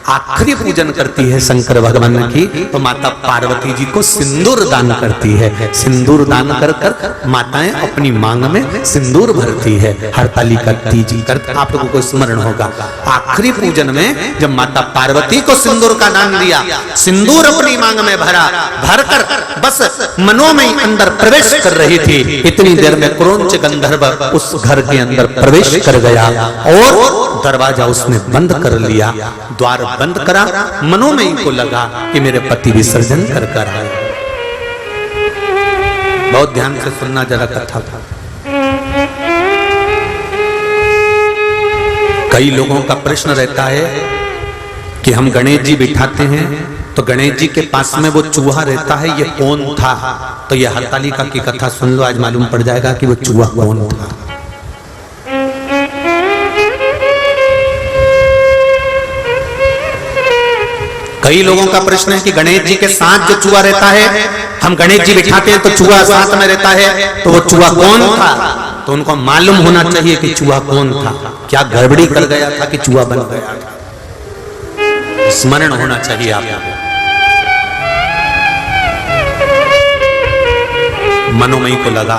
आखिरी पूजन करती है शंकर भगवान की, तो माता पार्वती जी को सिंदूर दान करती है। सिंदूर दान कर कर माताएं अपनी मांग में सिंदूर भरती है। हरतालिका तीज कर आप लोगों को स्मरण होगा, आखिरी पूजन में जब माता पार्वती को सिंदूर का दान दिया, सिंदूर अपनी मांग में भरा, भरकर बस मनोमय अंदर प्रवेश कर रही थी, इतनी देर में क्रौंच गंधर्व उस घर के अंदर प्रवेश कर गया और दरवाजा उसने बंद कर लिया। द्वार बंद करा, मनोमयी को लगा कि मेरे पति विसर्जन कर कर आए। बहुत ध्यान से सुनना जरा कथा था। कई लोगों का प्रश्न रहता है कि हम गणेश जी बिठाते हैं तो गणेश जी के पास में वो चूहा रहता है, ये कौन था? तो ये हरतालिका की कथा सुन लो, आज मालूम पड़ जाएगा कि वो चूहा कौन था। कई लोगों का प्रश्न है कि गणेश जी के साथ जो चूहा रहता है, हम गणेश जी बिठाते हैं तो चूहा साथ में रहता है, तो वो चूहा कौन था? तो उनको मालूम होना चाहिए कि चूहा कौन था। क्या गड़बड़ी कर गया था कि चूहा बन गया था? स्मरण होना चाहिए आपको। मनोमयी को लगा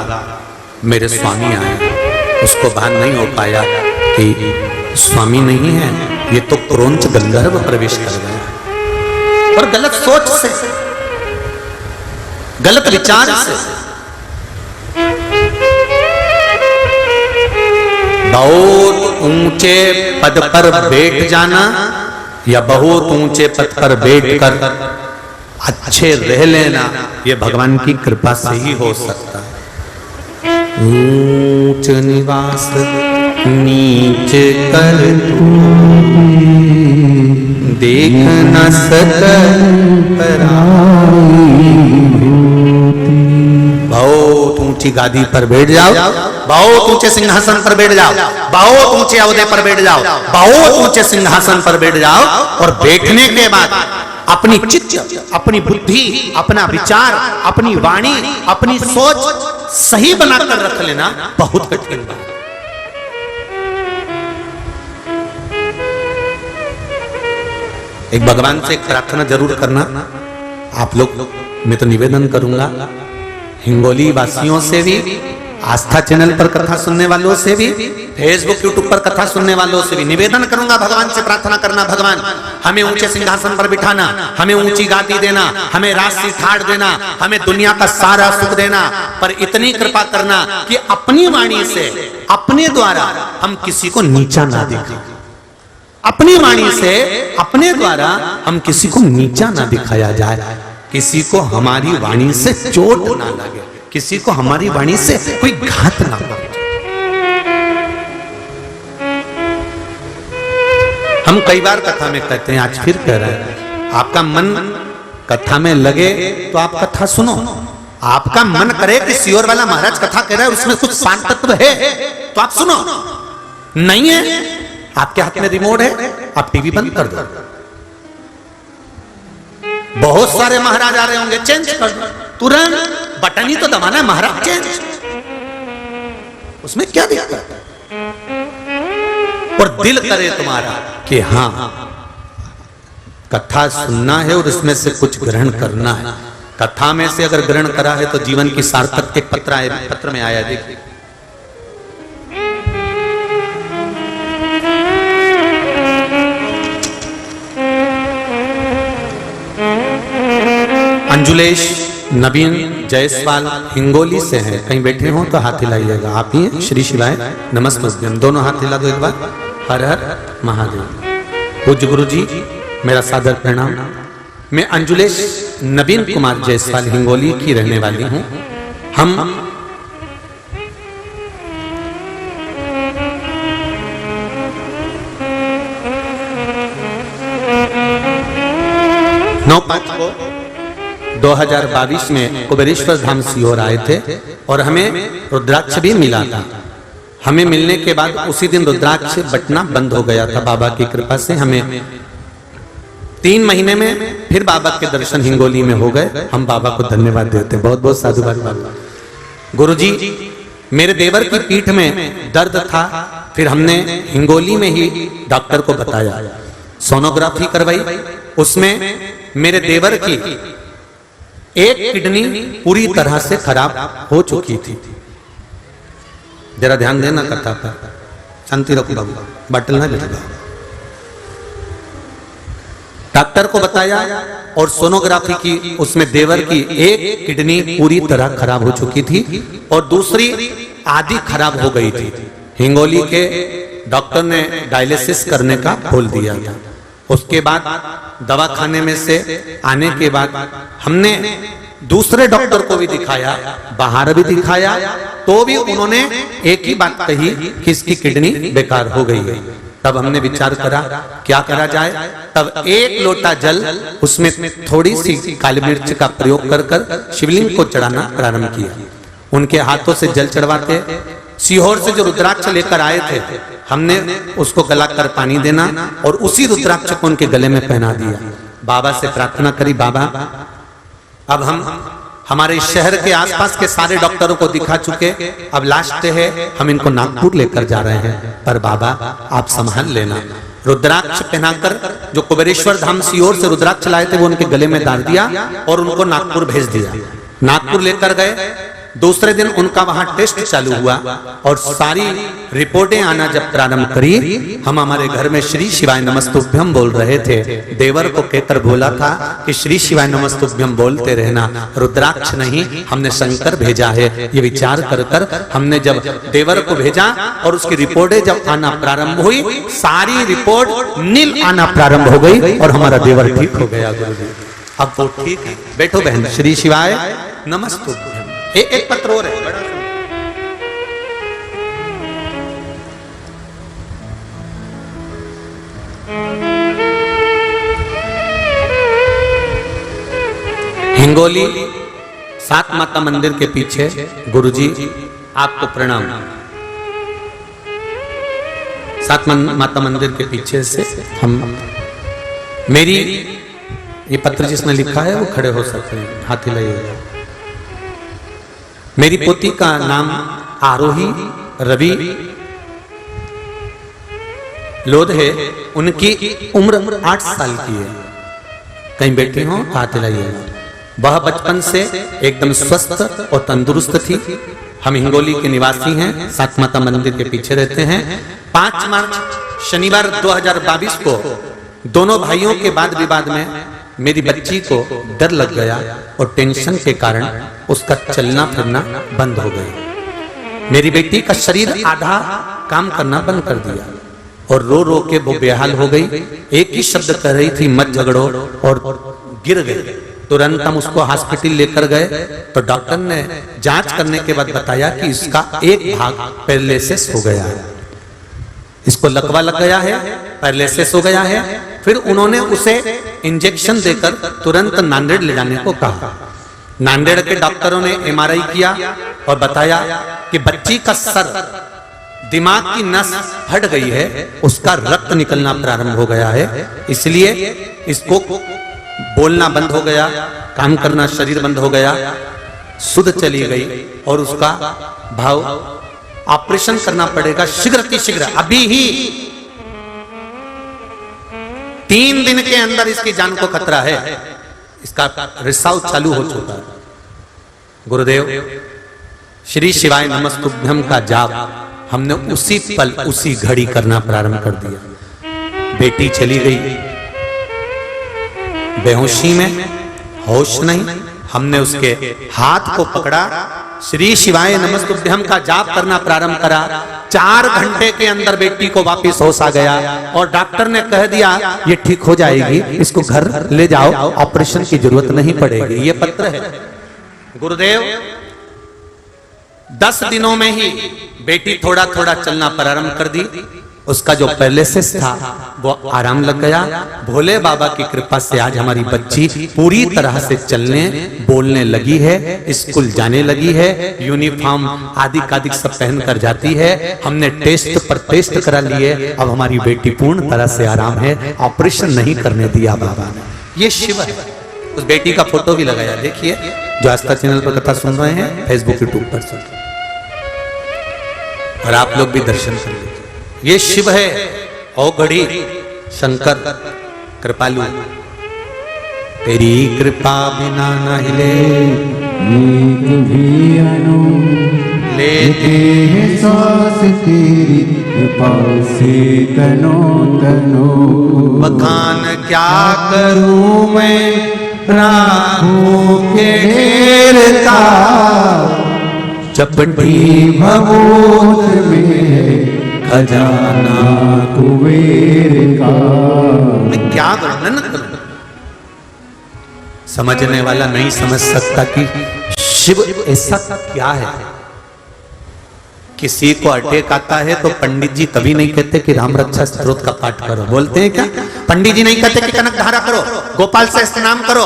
मेरे स्वामी आए, उसको भान नहीं हो पाया कि स्वामी नहीं है, ये तो क्रौंच गंधर्व प्रवेश कर गया। और गलत सोच से, गलत विचार से, बहुत ऊंचे पद पर बैठ जाना या बहुत ऊंचे पद पर बैठकर अच्छे रह लेना, ये भगवान की कृपा से ही हो सकता है। ऊंच निवास नीच कर देख न सकल बहुत ऊंची गादी पर बैठ जाओ, बहुत ऊंचे सिंहासन पर बैठ जाओ, बहुत ऊंचे अहदे पर बैठ जाओ, बहुत ऊंचे सिंहासन पर बैठ जाओ, और बैठने के बाद अपनी चित्त, अपनी बुद्धि, अपना विचार, अपनी वाणी, अपनी सोच सही बनाकर रख लेना बहुत कठिन बात। एक भगवान से एक प्रार्थना जरूर करना आप लोग, मैं तो निवेदन करूंगा हिंगोली वासियों से भी, आस्था चैनल पर कथा सुनने वालों से भी, फेसबुक यूट्यूब पर कथा सुनने वालों से भी निवेदन करूंगा, भगवान से प्रार्थना करना, भगवान हमें ऊंचे सिंहासन पर बिठाना, हमें ऊंची गादी देना, हमें राशि ठाड़ देना, हमें दुनिया का सारा सुख देना, पर इतनी कृपा करना कि अपनी वाणी से, अपने द्वारा हम किसी को नीचा ना दिखाएं। अपनी वाणी से, अपने द्वारा हम किसी को नीचा ना दिखाया जाए, किसी को हमारी वाणी से चोट ना लगे, किसी को हमारी वाणी से कोई घात ना पहुंचे। हम कई बार कथा में कहते हैं, आज फिर कह रहे हैं, आपका मन कथा में लगे तो आप कथा सुनो, आपका मन करे कि सियोर वाला महाराज कथा कह रहा है उसमें कुछ शांत तत्व है तो आप सुनो, नहीं है आपके हाथ में रिमोट है, आप टीवी बंद कर दो। बहुत सारे महाराज आ रहे होंगे, चेंज कर दो तुरंत, बटन ही तो दबाना है महाराज, चेंज, उसमें क्या दिक्कत है? और दिल करे तुम्हारा कि हाँ कथा सुनना है और इसमें से कुछ ग्रहण करना है। कथा में से अगर ग्रहण करा है तो जीवन की सार्थक के पत्र में आया, देखिए अंजुलेश नवीन जायसवाल हिंगोली से हैं, कहीं बैठे हो तो हाथ हिलाइएगा। आप ही हैं? श्री शिवाय नमस्ते, दोनों हाथ हिला दो एक बार। हर हर महादेव। पूज्य गुरु जी मेरा सादर प्रणाम। मैं अंजुलेश नवीन कुमार जायसवाल हिंगोली की रहने वाली हूँ। हम नौ 2022 में कुबेरेश्वर धाम सीहोर आए थे और हमें रुद्राक्ष भी मिला था। हमें मिलने के बाद उसी दिन रुद्राक्ष बटना बंद हो गया था। बाबा की कृपा से हमें 3 महीने में फिर बाबा के दर्शन हिंगोली में हो गए। हम बाबा को धन्यवाद देते हैं, बहुत बहुत साधुवाद बाबा। गुरुजी मेरे देवर की पीठ में दर्द था, फिर हमने हिंगोली में ही डॉक्टर को बताया, सोनोग्राफी करवाई। उसमें मेरे देवर की एक किडनी पूरी तरह से खराब हो चुकी थी। जरा ध्यान देना कथा पर, शांति रखो बाबू, बाटल ना लेगा। डॉक्टर को बताया और सोनोग्राफी की, उसमें देवर की एक किडनी पूरी तरह खराब हो चुकी थी और दूसरी आधी खराब हो गई थी। हिंगोली के डॉक्टर ने डायलिसिस करने का बोल दिया था। उसके बाद दवाखाने में से आने के बाद हमने दूसरे डॉक्टर को भी दिखाया, बाहर भी दिखाया, तो भी उन्होंने एक ही बात कही कि इसकी किडनी बेकार हो गई है। तब हमने विचार करा क्या करा जाए। तब 1 लोटा जल, उसमें थोड़ी सी काली मिर्च का प्रयोग कर शिवलिंग को चढ़ाना प्रारंभ किया। उनके हाथों से जल चढ़वाते, सीहोर से जो रुद्राक्ष लेकर आए थे हमने उसको गलाकर पानी देना और उसी रुद्राक्ष को उनके गले में पहना दिया। बाबा से प्रार्थना करी, बाबा अब हम हमारे शहर के आसपास के सारे डॉक्टरों को दिखा चुके, अब लास्ट है, हम इनको नागपुर लेकर जा रहे हैं, पर बाबा आप संभाल लेना। रुद्राक्ष पहनाकर जो कुबेरेश्वर धाम सीहोर से रुद्राक्ष लाए थे वो उनके गले में डाल दिया और उनको नागपुर भेज दिया। नागपुर लेकर गए, दूसरे दिन उनका वहां टेस्ट चालू हुआ और सारी रिपोर्टें आना जब प्रारंभ करी, हम हमारे घर में श्री शिवाय नमस्तुभ्यम बोल रहे थे। देवर को कहकर बोला था कि श्री शिवाय नमस्तुभ्यम बोलते रहना, रुद्राक्ष नहीं हमने शंकर भेजा है। ये विचार कर हमने जब देवर को भेजा और उसकी रिपोर्टें जब आना प्रारंभ हुई, सारी रिपोर्ट नील आना प्रारंभ हो गई और हमारा देवर ठीक हो गया। गुरुजी अब वो ठीक है। बैठो बहन, श्री शिवाय नमस्तुभ्यम। एक पत्र और है बड़ा। हिंगोली 7 माता मंदिर के पीछे गुरुजी आपको प्रणाम। 7 माता मंदिर के पीछे से हम, मेरी ये पत्र जिसने लिखा है वो खड़े हो सकते हैं, हाथ हिलाइएगा। मेरी पोती का नाम आरोही रवि लोध है। उनकी उम्र 8 साल की है। कहीं बैठे हो हाथ हिलाइएगा। वह बचपन से एकदम स्वस्थ और तंदुरुस्त थी। हम हिंगोली के निवासी हैं, 7 माता मंदिर के पीछे रहते हैं। 5 मार्च शनिवार 2022 को दोनों भाइयों के वाद विवाद में मेरी बच्ची को डर लग गया और टेंशन के कारण उसका चलना फिरना बंद हो गया। मेरी बेटी का शरीर आधा काम करना बंद कर दिया और रो रो के वो बेहाल हो गई। एक ही शब्द कह रही थी, मत झगड़ो, और गिर गई। तुरंत हम उसको हॉस्पिटल लेकर गए तो डॉक्टर ने जांच करने के बाद बताया कि इसका एक भाग पैरालिसिस हो गया है, इसको लकवा लग गया है, पैरालिसिस हो गया है। फिर उन्होंने उसे इंजेक्शन देकर तुरंत नांदेड़ ले जाने को कहा। नांदेड़ के डॉक्टरों ने MRI किया और बताया कि बच्ची का सर, दिमाग की नस फट गई है, उसका रक्त निकलना प्रारंभ हो गया है, इसलिए इसको बोलना बंद हो गया, काम करना शरीर बंद हो गया, सुध चली गई और उसका भाव ऑपरेशन करना पड़ेगा शीघ्र अभी ही। 3 दिन के अंदर इसकी जान को खतरा है। इसका रिसाव चालू हो चुका है। गुरुदेव श्री शिवाय नमस्तुभ्यम का जाप हमने उसी पल उसी घड़ी करना प्रारंभ कर दिया। बेटी चली गई बेहोशी में, होश नहीं। हमने उसके हाथ को पकड़ा, श्री शिवाय नमस्तुभ्यम का जाप करना प्रारंभ करा। 4 घंटे के अंदर बेटी को वापस होश आ गया और डॉक्टर ने कह दिया ये ठीक हो जाएगी, इसको घर ले जाओ, ऑपरेशन की जरूरत नहीं पड़ेगी। ये पत्र है गुरुदेव। 10 दिनों में ही बेटी थोड़ा थोड़ा चलना प्रारंभ कर दी। उसका जो पैरालिसिस था वो आराम लग गया। भोले बाबा की कृपा से आज हमारी बच्ची पूरी तरह से चलने बोलने लगी है, स्कूल जाने लगी है, यूनिफॉर्म आदि कादिक सब पहन कर जाती है। हमने टेस्ट पर टेस्ट करा लिए, अब हमारी बेटी पूर्ण तरह से आराम है। ऑपरेशन नहीं करने दिया बाबा ने। ये शिव है। उस बेटी का फोटो भी लगाया, देखिए जो आस्था चैनल पर कथा सुन रहे हैं, फेसबुक यूट्यूब पर सुन, और आप लोग भी दर्शन कर लीजिए। ये शिव है, ओ घड़ी शंकर कृपालु, तेरी कृपा बिना न हिले भी अनु लेते हैं सांस तेरी कृपा से तनो तनो। बखान क्या करूं मैं राहों के ढेर का, चपटी भवोत में खजाना कुबेर का। मैं क्या वर्णन करूं, समझने वाला नहीं समझ सकता कि शिव ऐसा क्या है। किसी को अटैक आता है तो पंडित जी कभी नहीं कहते कि राम रक्षा स्तोत्र का पाठ करो, बोलते हैं क्या? पंडित जी नहीं कहते कि कनक धारा करो, गोपाल से स्नान करो,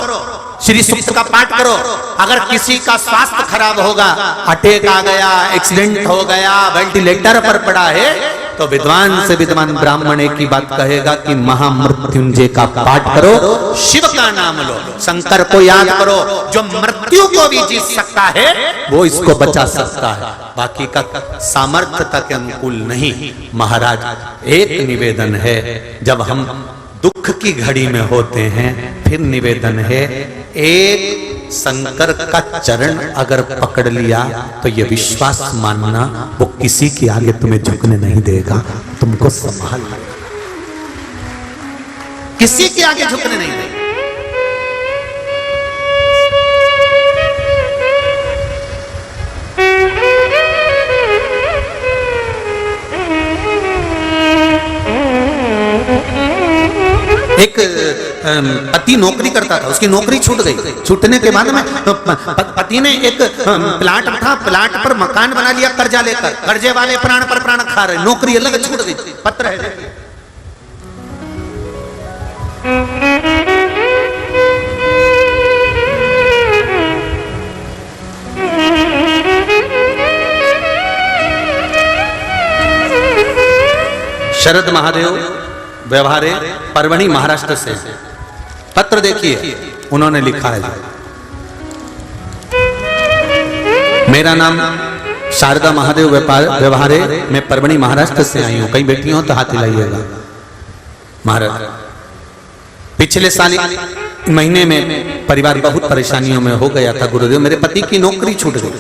श्री सूक्त का पाठ करो। अगर किसी का स्वास्थ्य खराब होगा, अटैक आ गया, एक्सीडेंट हो गया, वेंटिलेटर पर पड़ा है, तो विद्वान से विद्वान ब्राह्मण एक ही बात कहेगा कि महामृत्युंजय का पाठ करो, शिव का नाम लो, शंकर को याद करो। जो मृत्यु को भी जीत सकता है वो इसको बचा सकता है, बाकी का सामर्थ्यता के अनुकूल नहीं। महाराज एक निवेदन है, जब हम दुख की घड़ी में होते हैं, फिर निवेदन है, एक शंकर का चरण अगर पकड़ लिया तो ये विश्वास मानना वो किसी के आगे तुम्हें झुकने नहीं देगा, तुमको संभाल लेगा, किसी के आगे झुकने नहीं देगा। एक पति नौकरी करता था, उसकी नौकरी छूट गई। छूटने के बाद में पति ने एक प्लाट था, प्लाट पर मकान बना लिया कर्जा लेकर। कर्जे वाले प्राण पर प्राण खा रहे, नौकरी अलग छूट गई। पत्र है, शरद महादेव व्यवहारे परभणी महाराष्ट्र से पत्र देखिए, उन्होंने लिखा है, मेरा नाम शारदा महादेव व्यवहारे, मैं परभणी महाराष्ट्र से आई हूं। कई बेटियों हो तो हाथ हिलाइएगा। महाराज पिछले साल महीने में परिवार बहुत परेशानियों में हो गया था गुरुदेव। मेरे पति की नौकरी छूट गई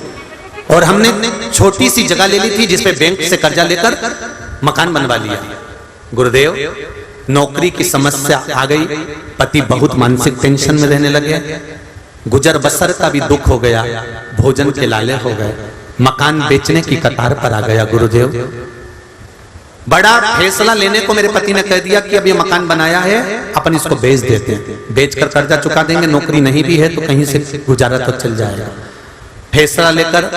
और हमने छोटी सी जगह ले ली थी जिसपे बैंक से कर्जा लेकर मकान बनवा लिया। गुरुदेव नौकरी की समस्या आ गई, पति बहुत मानसिक टेंशन में रहने लगे, गुजर बसर का भी दुख हो गया, भोजन के लाले हो गए, मकान बेचने की कतार पर आ गया। गुरुदेव बड़ा फैसला लेने को मेरे पति ने कह दिया कि अब ये मकान बनाया है, अपन इसको बेच देते हैं, बेचकर कर्जा चुका देंगे, नौकरी नहीं भी है तो कहीं से गुजारा तो चल जाएगा। फैसला लेकर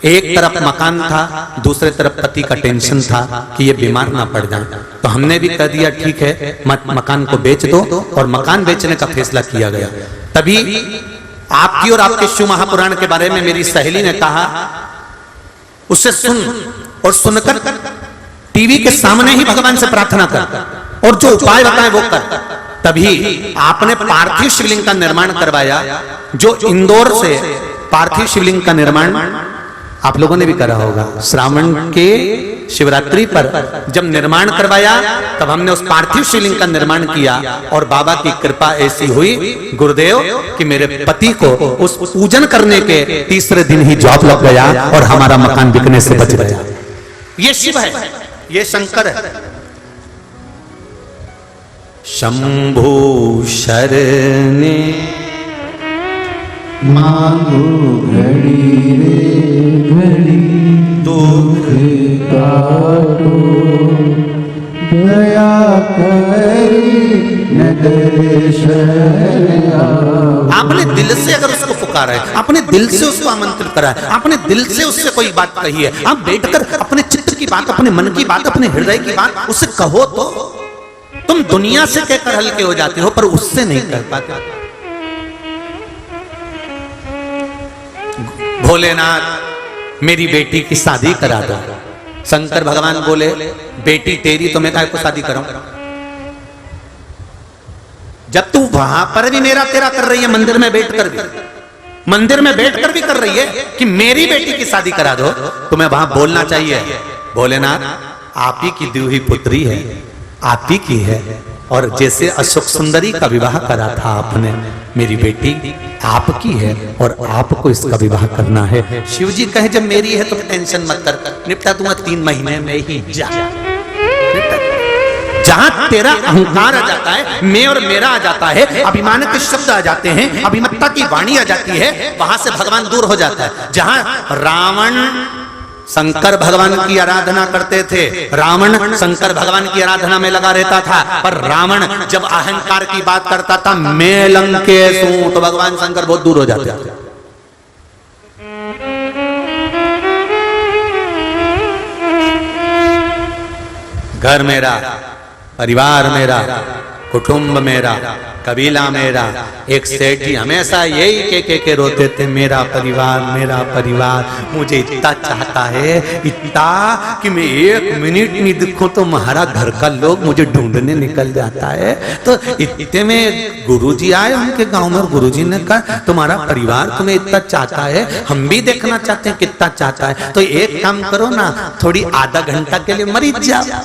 एक तरफ मकान था, दूसरे तरफ पति का टेंशन था कि ये बीमार ना पड़ जाए, तो हमने भी कह दिया ठीक है मकान को बेच दो, और मकान बेचने का फैसला किया गया। तभी आपकी और आपके शिव महापुराण के बारे में मेरी सहेली ने कहा, उसे सुन और सुनकर टीवी के सामने ही भगवान से प्रार्थना कर और जो उपाय बताए वो कर। तभी आपने पार्थिव शिवलिंग का निर्माण करवाया, जो इंदौर से पार्थिव शिवलिंग का निर्माण आप लोगों ने भी करा होगा। श्रावण के शिवरात्रि पर जब निर्माण करवाया तब हमने उस पार्थिव शिवलिंग का निर्माण किया, और बाबा की कृपा ऐसी हुई गुरुदेव कि मेरे पति को उस पूजन करने के तीसरे दिन ही जॉब लग गया और हमारा मकान बिकने से बच गया। ये शिव है, ये शंकर है। शंभु शरणे मांगो घड़ी रे घड़ी दुख काटो, दया करी न दर्शन आओ। आपने दिल से अगर उसको पुकारा है, आपने दिल से उसको आमंत्रित करा है, आपने दिल से उससे कोई बात कही है, आप बैठकर अपने चित्त की बात, अपने मन की बात, अपने हृदय की बात उससे कहो तो तुम दुनिया से कहकर हल्के हो जाते हो, पर उससे नहीं कह पाते। भोलेनाथ मेरी बेटी की शादी करा दो। शंकर भगवान बोले बेटी तेरी तो मैं काहे को शादी कराऊं? जब तू वहां पर भी मेरा तेरा कर रही है, मंदिर में बैठकर भी कर रही है कि मेरी बेटी की शादी करा दो, तुम्हें वहां बोलना चाहिए भोलेनाथ आप ही की दी हुई पुत्री है, आप ही की है, और जैसे अशोक सुंदरी का विवाह करा था आपने, मेरी बेटी आपकी है और आपको इसका विवाह करना है। शिव जी कहे जब मेरी है तो टेंशन मत कर, निपटा दूंगा 3 महीने में ही। जा जहां तेरा अहंकार आ जाता है, मैं और मेरा आ जाता है, अभिमान के शब्द आ जाते हैं, अभिमत्ता की वाणी आ जाती है, वहां से भगवान दूर हो जाता है। जहां रावण शंकर भगवान की आराधना करते थे, रावण शंकर भगवान की आराधना में लगा रहता था, पर रावण जब अहंकार की बात करता था, मैं लंकेश हूं, तो भगवान शंकर बहुत दूर हो जाते थे। घर मेरा, परिवार मेरा, कुटुंब मेरा, कबीला मेरा। एक सेठ जी हमेशा यही के रोते थे, मेरा परिवार मुझे इतना चाहता है, इतना कि मैं 1 मिनट नहीं दिखूं तो हमारा घर का लोग मुझे ढूंढने निकल जाता है। तो इतने में गुरुजी आए उनके गांव में, और गुरुजी ने कहा तुम्हारा परिवार तुम्हें इतना चाहता है, हम भी देखना चाहते हैं कितना चाहता है, तो एक काम करो ना, थोड़ी आधा घंटा के लिए मरी जाओ।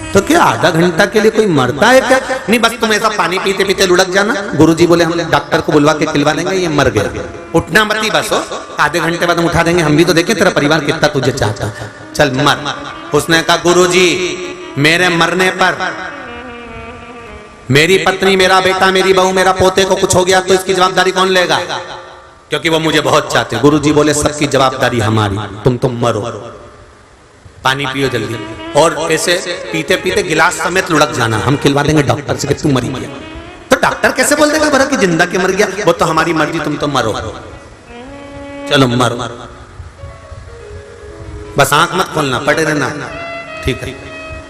तो क्या आधा घंटा के लिए कोई मरता है क्या? नहीं, बस तुम ऐसा पानी पीते पीते लुढ़क जाना। गुरुजी बोले हम डॉक्टर को बुलवा के खिलवा देंगे, ये मर गया, उठना मत ही, बस हो आधे घंटे बाद हम उठा देंगे, हम भी तो देखें तेरा परिवार कितना तुझे चाहता है, चल मर। उसने कहा गुरुजी मेरे मरने पर मेरी पत्नी, मेरा बेटा, मेरी बहू, मेरा पोते को कुछ हो गया तो इसकी जवाबदारी कौन लेगा? क्योंकि वो मुझे बहुत चाहते। गुरुजी बोले सबकी जवाबदारी हमारी, तुम मरो, पानी पियो जल्दी। और ऐसे पीते पीते गिलास समेत लुढ़क जाना, हम खिलवा देंगे डॉक्टर से कि तू मरी गया। तो डॉक्टर कैसे बोल देगा भरा कि जिंदा के मर गया? वो तो हमारी मर्जी, तुम तो मरो, चलो मरो, बस आंख मत खोलना, पड़े रहना, ठीक है।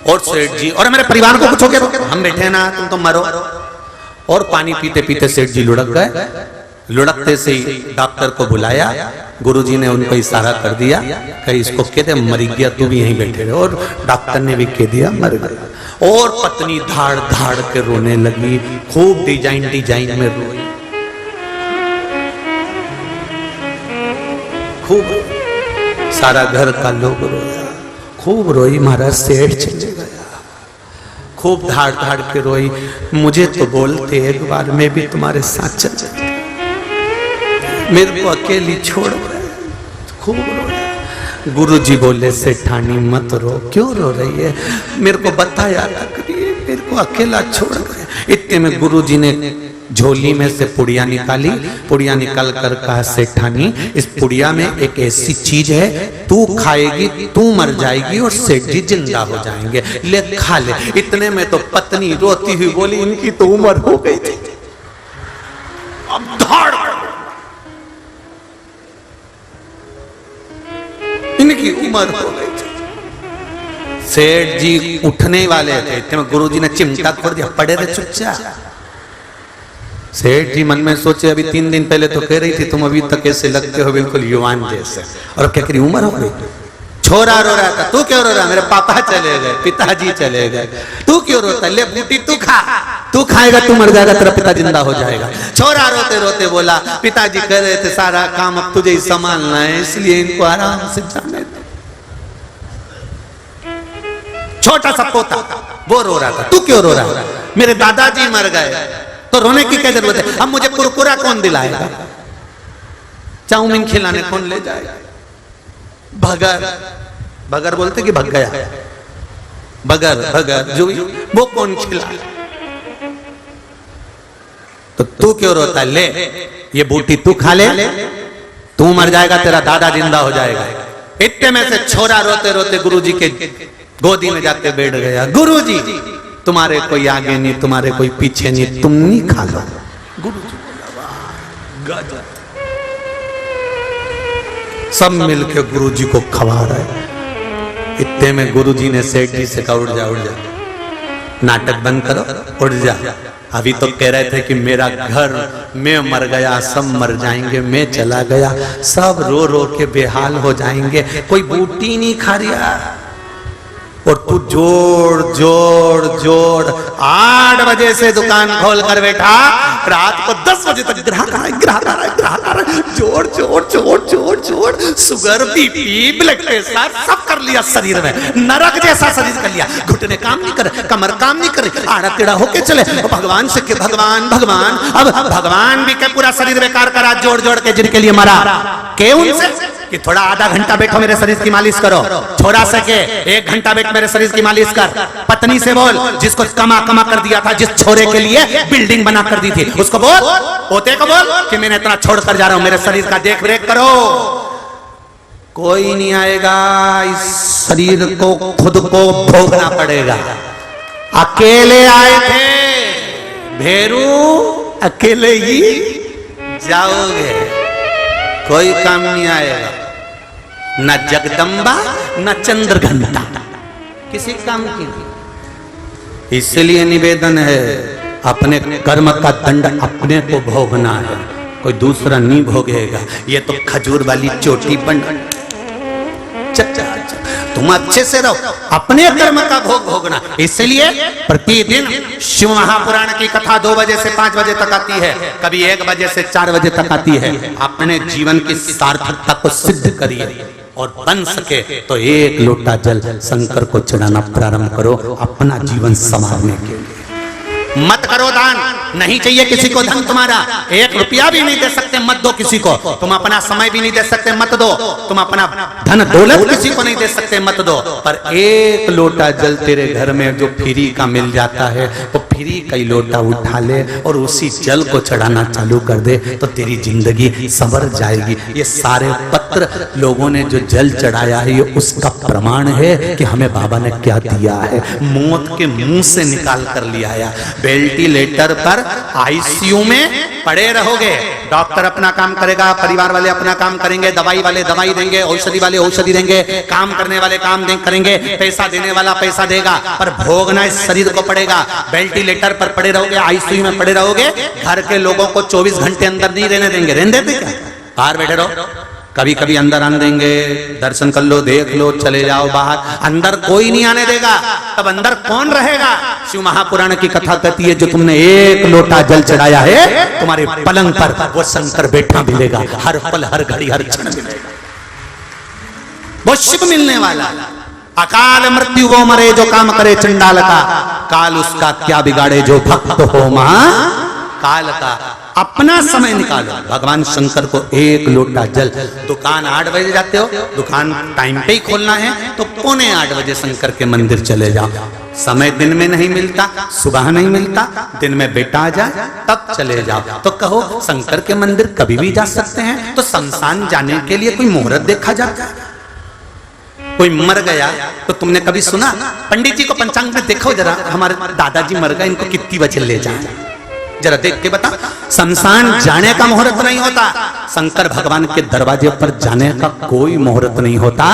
और सेठ जी और मेरे परिवार को कुछ हो गया तो हम बैठे ना, तुम तो मरो। और पानी पीते पीते सेठ जी लुढ़क गए। लुढ़कते से ही डॉक्टर को बुलाया, गुरुजी ने उनको इशारा कर दिया, कहीं इसको कह दे मर गया, तू भी यहीं बैठे रहे। और डॉक्टर ने भी कह दिया मर गया। और पत्नी धाड़ धाड़ के रोने लगी, खूब डिजाइन में रोई, खूब सारा घर का लोग रोया, खूब रोई, महाराज सेठ चले गया, खूब धाड़ धाड़ के रोई। मुझे तो बोलते एक बार मैं भी तुम्हारे साथ चल जाता, मेरे को अकेली छोड़ गए, खूब रोया। गुरुजी बोले सेठानी मत रो, क्यों रो रही है? मेरे को बताया था करिए, मेरे को अकेला छोड़ गए। इतने में गुरुजी ने झोली में से पुड़िया निकाली, पुड़िया निकाल कर कहा सेठानी इस पुड़िया में एक ऐसी चीज है, तू खाएगी तू मर जाएगी और सेठ जी जिंदा हो जाएंगे, ले खा ले। इतने में तो पत्नी रोती हुई बोली इनकी तो उम्र हो गई थी, अब धाड़ इनकी उम्र हो गई थी। सेठ जी उठने वाले थे, इतने में गुरुजी ने चिमटा खोल दिया, पड़े रहे चुपचाप। सेठ जी मन में सोचे अभी 3 दिन पहले तो कह रही थी तुम अभी तक कैसे लगते हो बिल्कुल युवान जैसे, और क्या करी उम्र हो गई। छोरा रो रहा था, तू क्यों रो रहा? मेरे पापा चले गए, पिताजी चले गए, तू क्यों रोता? ले बूटी तू खा, तू खाएगा तू मर जाएगा, तेरा पिता जिंदा हो जाएगा। छोरा रोते रोते बोला पिताजी कह रहे थे सारा काम अब तुझे ही संभालना है, इसलिए इनको आराम से जाने दो। छोटा सा पोता वो रो रहा था, तू क्यों रो रहा? मेरे दादाजी मर गए, तो रोने की क्या जरूरत है? अब मुझे कुरकुरा कौन दिलाएगा, चाउमीन खिलाने कौन ले जाएगा? भगर भगर बोलते कि भग गया, भगर भगर जो वो कौन खिला? तो तू क्यों रोता है? ले ये बूटी तू खा ले, तू मर जाएगा, तेरा दादा जिंदा हो जाएगा। इतने में से छोरा रोते रोते गुरुजी के गोदी में जाके बैठ गया। गुरुजी तुम्हारे कोई आगे नहीं, तुम्हारे कोई पीछे नहीं, तुम नहीं खा लो। गुरुजी गजब, सब मिलके गुरुजी को खवा रहे। इतने में गुरुजी ने सेठ जी से कहा, उठ जा उठ जा, नाटक बंद करो, उठ जा। अभी तो कह रहे थे कि मेरा घर, मैं मर गया, सब मर जाएंगे, मैं चला गया, सब रो रो के बेहाल हो जाएंगे, कोई बूटी नहीं खा रहा। और तू जोड़ जोड़ जोड़ 8 बजे से दुकान खोल कर बैठा, रात को 10 बजे तक ग्राहक आ रहा है, जोड़ जोड़ जोड़ जोड़ जोड़, शुगर बीपी ब्लड प्रेशर सब कर लिया शरीर में, नरक जैसा शरीर कर लिया। घुटने काम नहीं कर, कमर काम नहीं कर, आड़ा टेढ़ा होके चले। भगवान से के भगवान भगवान, अब भगवान भी के पूरा शरीर बेकार करा जोड़ जोड़ के, जिनके लिए मरा के उनसे कि थोड़ा आधा घंटा बैठो मेरे शरीर की मालिश करो, छोड़ा सके 1 घंटा बैठ मेरे शरीर की मालिश कर। पत्नी से बोल, जिसको कमा कमा कर दिया था, जिस छोरे के लिए बिल्डिंग बना कर दी थी, उसको बोल, पोते को बोल कि मैंने इतना छोड़ कर जा रहा हूं, मेरे शरीर का देख रेख करो। कोई नहीं आएगा, इस शरीर को खुद को भोगना पड़ेगा। अकेले आए थे भेरू, अकेले ही जाओगे, कोई काम नहीं आएगा, न जगदम्बा न चंद्रघंटा, किसी काम की नहीं। इसलिए निवेदन है, अपने कर्म का दंड अपने को भोगना है, कोई दूसरा नहीं भोगेगा। ये तो खजूर वाली चोटी बन, तुम अच्छे से रहो, अपने कर्म का भोग भोगना। इसलिए प्रतिदिन शिव महापुराण की कथा 2 बजे से 5 बजे तक आती है, कभी 1 बजे से 4 बजे तक आती है। अपने जीवन की सार्थकता को सिद्ध करिए, और बन सके तो 1 लोटा जल शंकर को चढ़ाना प्रारंभ करो, अपना जीवन संवारने के लिए। मत करो दान, नहीं चाहिए किसी को धन तुम्हारा, 1 रुपया भी नहीं दे सकते, मत दो किसी को। तुम अपना समय भी नहीं दे सकते, मत दो। तुम अपना धन दौलत किसी को नहीं दे सकते, मत दो। पर 1 लोटा जल तेरे घर में जो फ्री का मिल जाता है, वो फ्री का ही लोटा उठा ले और उसी जल को चढ़ाना चालू कर दे, तो तेरी जिंदगी संवर जाएगी। ये सारे पत्र लोगों ने जो जल चढ़ाया है, ये उसका प्रमाण है कि हमें बाबा ने क्या दिया है। मौत के मुंह से निकाल कर लिया है। वेंटिलेटर पर आईसीयू में पड़े रहोगे, डॉक्टर अपना काम करेगा, परिवार वाले अपना काम करेंगे, दवाई वाले दवाई देंगे, औषधि वाले औषधि देंगे, काम करने वाले काम करेंगे, पैसा देने वाला पैसा देगा, पर भोगना इस शरीर को पड़ेगा। वेंटिलेटर पर पड़े रहोगे, आईसीयू में पड़े रहोगे, घर के लोगों को 24 घंटे अंदर नहीं रहने देंगे। रहने देते क्या? बाहर बैठे रहो, कभी कभी अंदर आने देंगे, दर्शन कर लो, देख लो, चले जाओ बाहर, अंदर कोई नहीं आने देगा। तब अंदर कौन रहेगा? शिव महापुराण की कथा कहती है, जो तुमने 1 लोटा जल चढ़ाया है, तुम्हारे पलंग पर वो शंकर बैठा मिलेगा, हर पल हर घड़ी हर क्षण मिलेगा, वो शिव मिलने वाला। अकाल मृत्यु वो मरे जो काम करे चंडाल का, काल उसका क्या बिगाड़े जो भक्त हो महाकाल का। अपना समय निकालो, भगवान शंकर को 1 लोटा जल। दुकान 8 बजे जाते हो, दुकान टाइम पे ही खोलना है, तो 7:45 बजे शंकर के मंदिर चले जाओ। समय दिन में नहीं मिलता, सुबह नहीं मिलता, दिन में बेटा आ जाए तब चले जाओ। तो कहो शंकर के मंदिर कभी भी जा सकते हैं, तो शमशान जाने के लिए कोई मुहूर्त देखा जाता है? कोई मर गया तो तुमने कभी सुना? पंडित जी को पंचांग में देखो जरा, हमारे दादाजी मर गए, इनको कितनी बजे ले जाए, जरा देख के बता। शमशान जाने का मुहूर्त नहीं होता, शंकर भगवान के दरवाजे पर जाने का कोई मुहूर्त नहीं होता।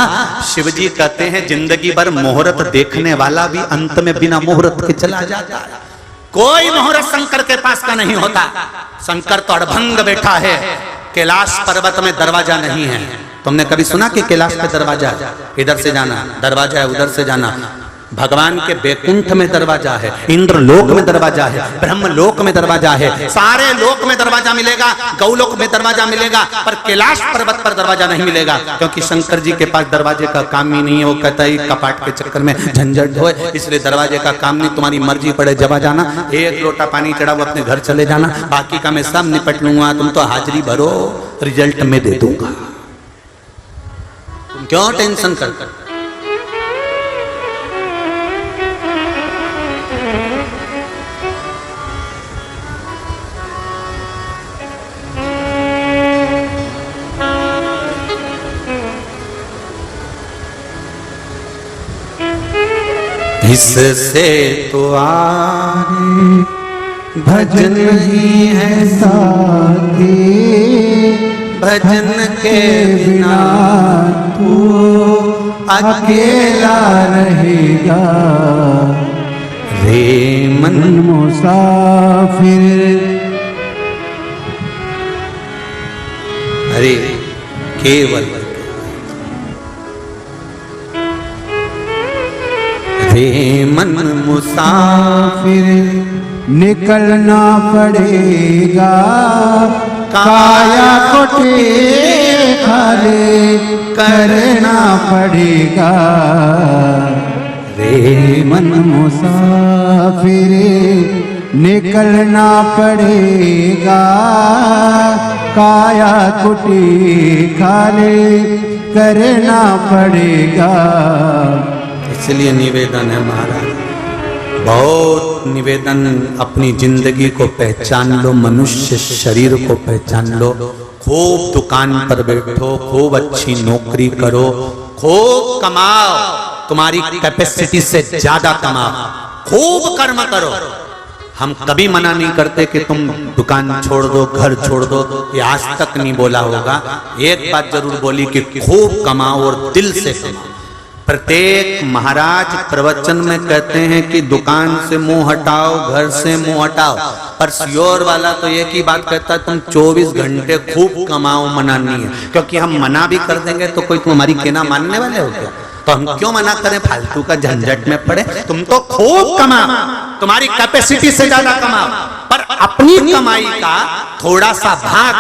शिव जी कहते हैं, जिंदगी भर मुहूर्त देखने वाला भी अंत में बिना मुहूर्त के चला जाता है। कोई मुहूर्त शंकर के पास का नहीं होता। शंकर तो अड़भंग बैठा है, कैलाश पर्वत में दरवाजा नहीं है। तुमने कभी सुना कि कैलाश पे दरवाजा है, इधर से जाना दरवाजा है, उधर से जाना? भगवान के बैकुंठ में दरवाजा है, इंद्र लोक में दरवाजा है, ब्रह्म लोक में दरवाजा है, सारे लोक में दरवाजा मिलेगा, गौलोक में दरवाजा मिलेगा, पर कैलाश पर्वत पर दरवाजा नहीं मिलेगा, क्योंकि शंकर जी के पास दरवाजे का काम ही नहीं है। वो कहता है कपाट के चक्कर में झंझट हो, इसलिए दरवाजे का काम नहीं, तुम्हारी मर्जी पड़े जब आ जाना, 1 लोटा पानी चढ़ा वो अपने घर चले जाना, बाकी का मैं सब निपट लूंगा, तुम तो हाजिरी भरो, रिजल्ट में दे दूंगा, तुम क्यों टेंशन कर। इससे तो आगे भजन ही है साथी, भजन के बिना तू अकेला रहेगा। रे मन मन मुसाफिर, अरे केवल रे मन मुसाफिर फिर निकलना पड़ेगा, काया को खाली करना पड़ेगा। रे मन मुसाफिर निकलना पड़ेगा, काया कुटी खाली करना पड़ेगा। इसलिए निवेदन है महाराज, बहुत निवेदन, अपनी जिंदगी को पहचान लो, मनुष्य शरीर को पहचान लो। खूब दुकान पर बैठो, खूब अच्छी नौकरी करो, खूब कमाओ, तुम्हारी कैपेसिटी से ज्यादा कमाओ, खूब कर्म करो। हम कभी मना नहीं करते कि तुम दुकान छोड़ दो, घर छोड़ दो, ये आज तक नहीं बोला होगा। एक बात जरूर बोली कि खूब कमाओ और दिल से कमाओ। प्रत्येक महाराज प्रवचन में कहते हैं कि दुकान से मुंह हटाओ, घर से मुंह हटाओ, पर श्योर वाला तो एक ही बात कहता है, तुम 24 घंटे खूब कमाओ, मना नहीं है। क्योंकि हम मना भी कर देंगे तो कोई तुम्हारी कहना मानने वाले हो क्या? तो हम क्यों मना करें, फालतू का झंझट में पड़े। तुम तो खूब कमाओ, तुम्हारी कैपेसिटी से ज्यादा कमाओ, पर अपनी कमाई का थोड़ा सा भाग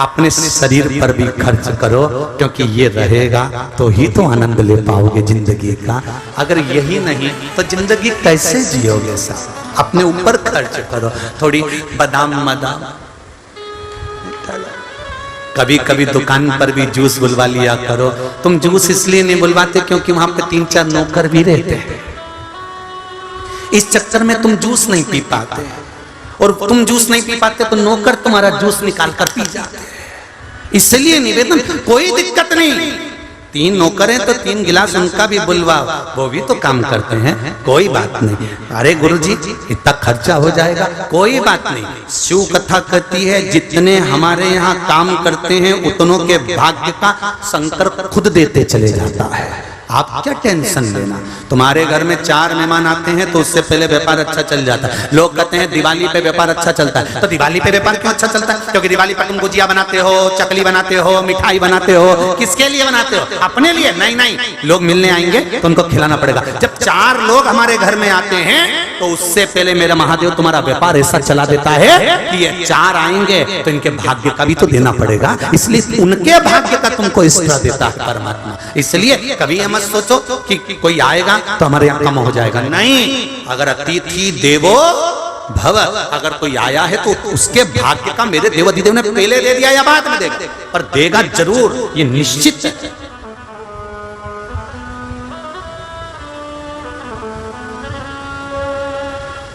अपने शरीर पर भी खर्च करो, क्योंकि ये रहेगा तो ही तो आनंद ले पाओगे जिंदगी का। अगर यही नहीं तो जिंदगी कैसे जियोगे साहब? अपने ऊपर खर्च करो, थोड़ी बादाम मदाम, कभी कभी दुकान पर भी जूस बुलवा लिया करो। तुम जूस इसलिए नहीं बुलवाते क्योंकि वहां पे 3-4 नौकर भी रहते हैं, इस चक्कर में तुम जूस नहीं पी पाते, और तुम जूस नहीं पी पाते तो नौकर तुम्हारा जूस निकाल कर पी जाते हैं। इसलिए निवेदन, कोई दिक्कत नहीं, 3 नौकर हैं तो 3 गिलास उनका भी बुलवाओ, वो भी तो काम करते हैं, कोई बात नहीं। अरे गुरुजी इतना खर्चा हो जाएगा, कोई बात नहीं। शिव कथा कहती है जितने हमारे यहाँ काम करते हैं उतनों के भाग्य का शंकर खुद देते चले जाता है। आप क्या टेंशन लेना। तुम्हारे घर में 4 मेहमान आते हैं तो उससे पहले व्यापार अच्छा चल जाता है। लोग कहते हैं दिवाली पे व्यापार अच्छा चलता है, तो दिवाली पे व्यापार क्यों अच्छा चलता है? क्योंकि दिवाली पर तुम गुजिया बनाते हो, चकली बनाते हो, मिठाई बनाते हो। किसके लिए बनाते हो? अपने लिए? नहीं नहीं, लोग मिलने आएंगे तो उनको खिलाना पड़ेगा। जब 4 लोग हमारे घर में आते हैं तो उससे पहले मेरा महादेव तुम्हारा व्यापार ऐसा चला देता है कि ये 4 आएंगे तो इनके भाग्य का भी तो देना पड़ेगा, इसलिए उनके भाग्य का तुमको एक्स्ट्रा देता है परमात्मा। इसलिए कभी मत सोचो कि कोई आएगा तो हमारे यहाँ कम हो जाएगा, नहीं। अगर अतिथि देवो भव, अगर कोई आया है तो उसके भाग्य का मेरे देवाधिदेव ने पहले दे दिया या बाद में देगा, पर देगा जरूर, ये निश्चित है।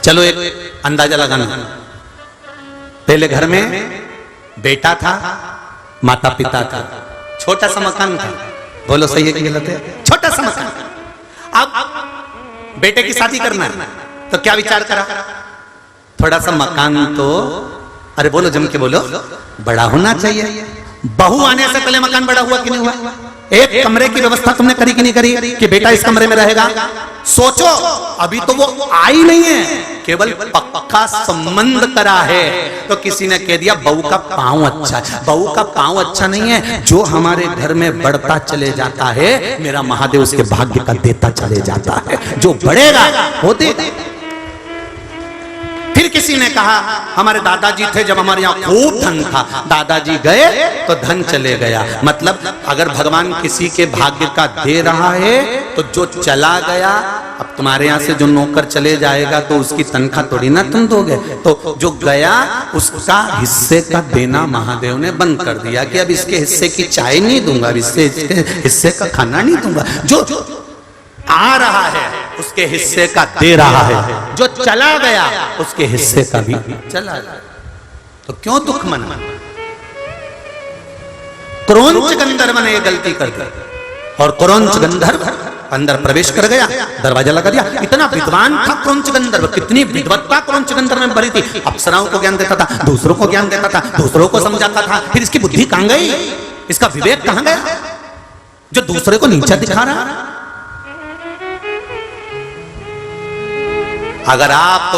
चलो एक अंदाजा लगाना, पहले घर में बेटा था, माता पिता था, छोटा सा मकान था, बोलो सही है कि गलत है? छोटा सा मकान। अब बेटे की शादी करना है तो क्या विचार करा? थोड़ा सा मकान तो, अरे बोलो जम के बोलो, बड़ा होना चाहिए। बहू आने से पहले मकान बड़ा हुआ कि नहीं हुआ? एक कमरे की व्यवस्था तुमने करी कि नहीं करी कि बेटा इस कमरे में रहेगा? सोचो, अभी तो वो आई नहीं है, केवल पक्का संबंध करा है। तो किसी ने कह दिया बहू का पांव अच्छा है। बहू का पांव अच्छा नहीं है, जो हमारे घर में बढ़ता चले जाता है मेरा महादेव उसके भाग्य का देता चले जाता है, जो बढ़ेगा वो देगा। फिर किसी ने कहा हमारे दादाजी थे जब हमारे यहाँ खूब धन था, दादाजी गए तो धन चले गया। मतलब अगर भगवान किसी के भाग्य का दे रहा है तो जो चला गया, अब तुम्हारे यहाँ से जो नौकर चले जाएगा तो उसकी तनख्वाह थोड़ी ना तुम दोगे, तो जो गया उसका हिस्से का देना महादेव ने बंद कर दिया कि अब इसके हिस्से की चाय नहीं दूंगा, इसके हिस्से का खाना नहीं दूंगा। जो आ रहा है उसके हिस्से का दे रहा है, जो चला गया उसके हिस्से का भी चला गया। तो क्यों दुख मना? क्रौंच गंधर्व ने ये गलती कर दी, और क्रौंच गंधर्व अंदर प्रवेश कर गया, दरवाजा लगा दिया। इतना विद्वान था क्रौंच गंधर्व, कितनी विद्वत्ता क्रौंच गंधर्व में भरी थी। अप्सराओं को ज्ञान देता था, दूसरों को ज्ञान देता था, दूसरों को समझाता था। फिर इसकी बुद्धि कहां गई, इसका विवेक कहां गया, जो दूसरे को नीचा दिखा रहा। अगर आप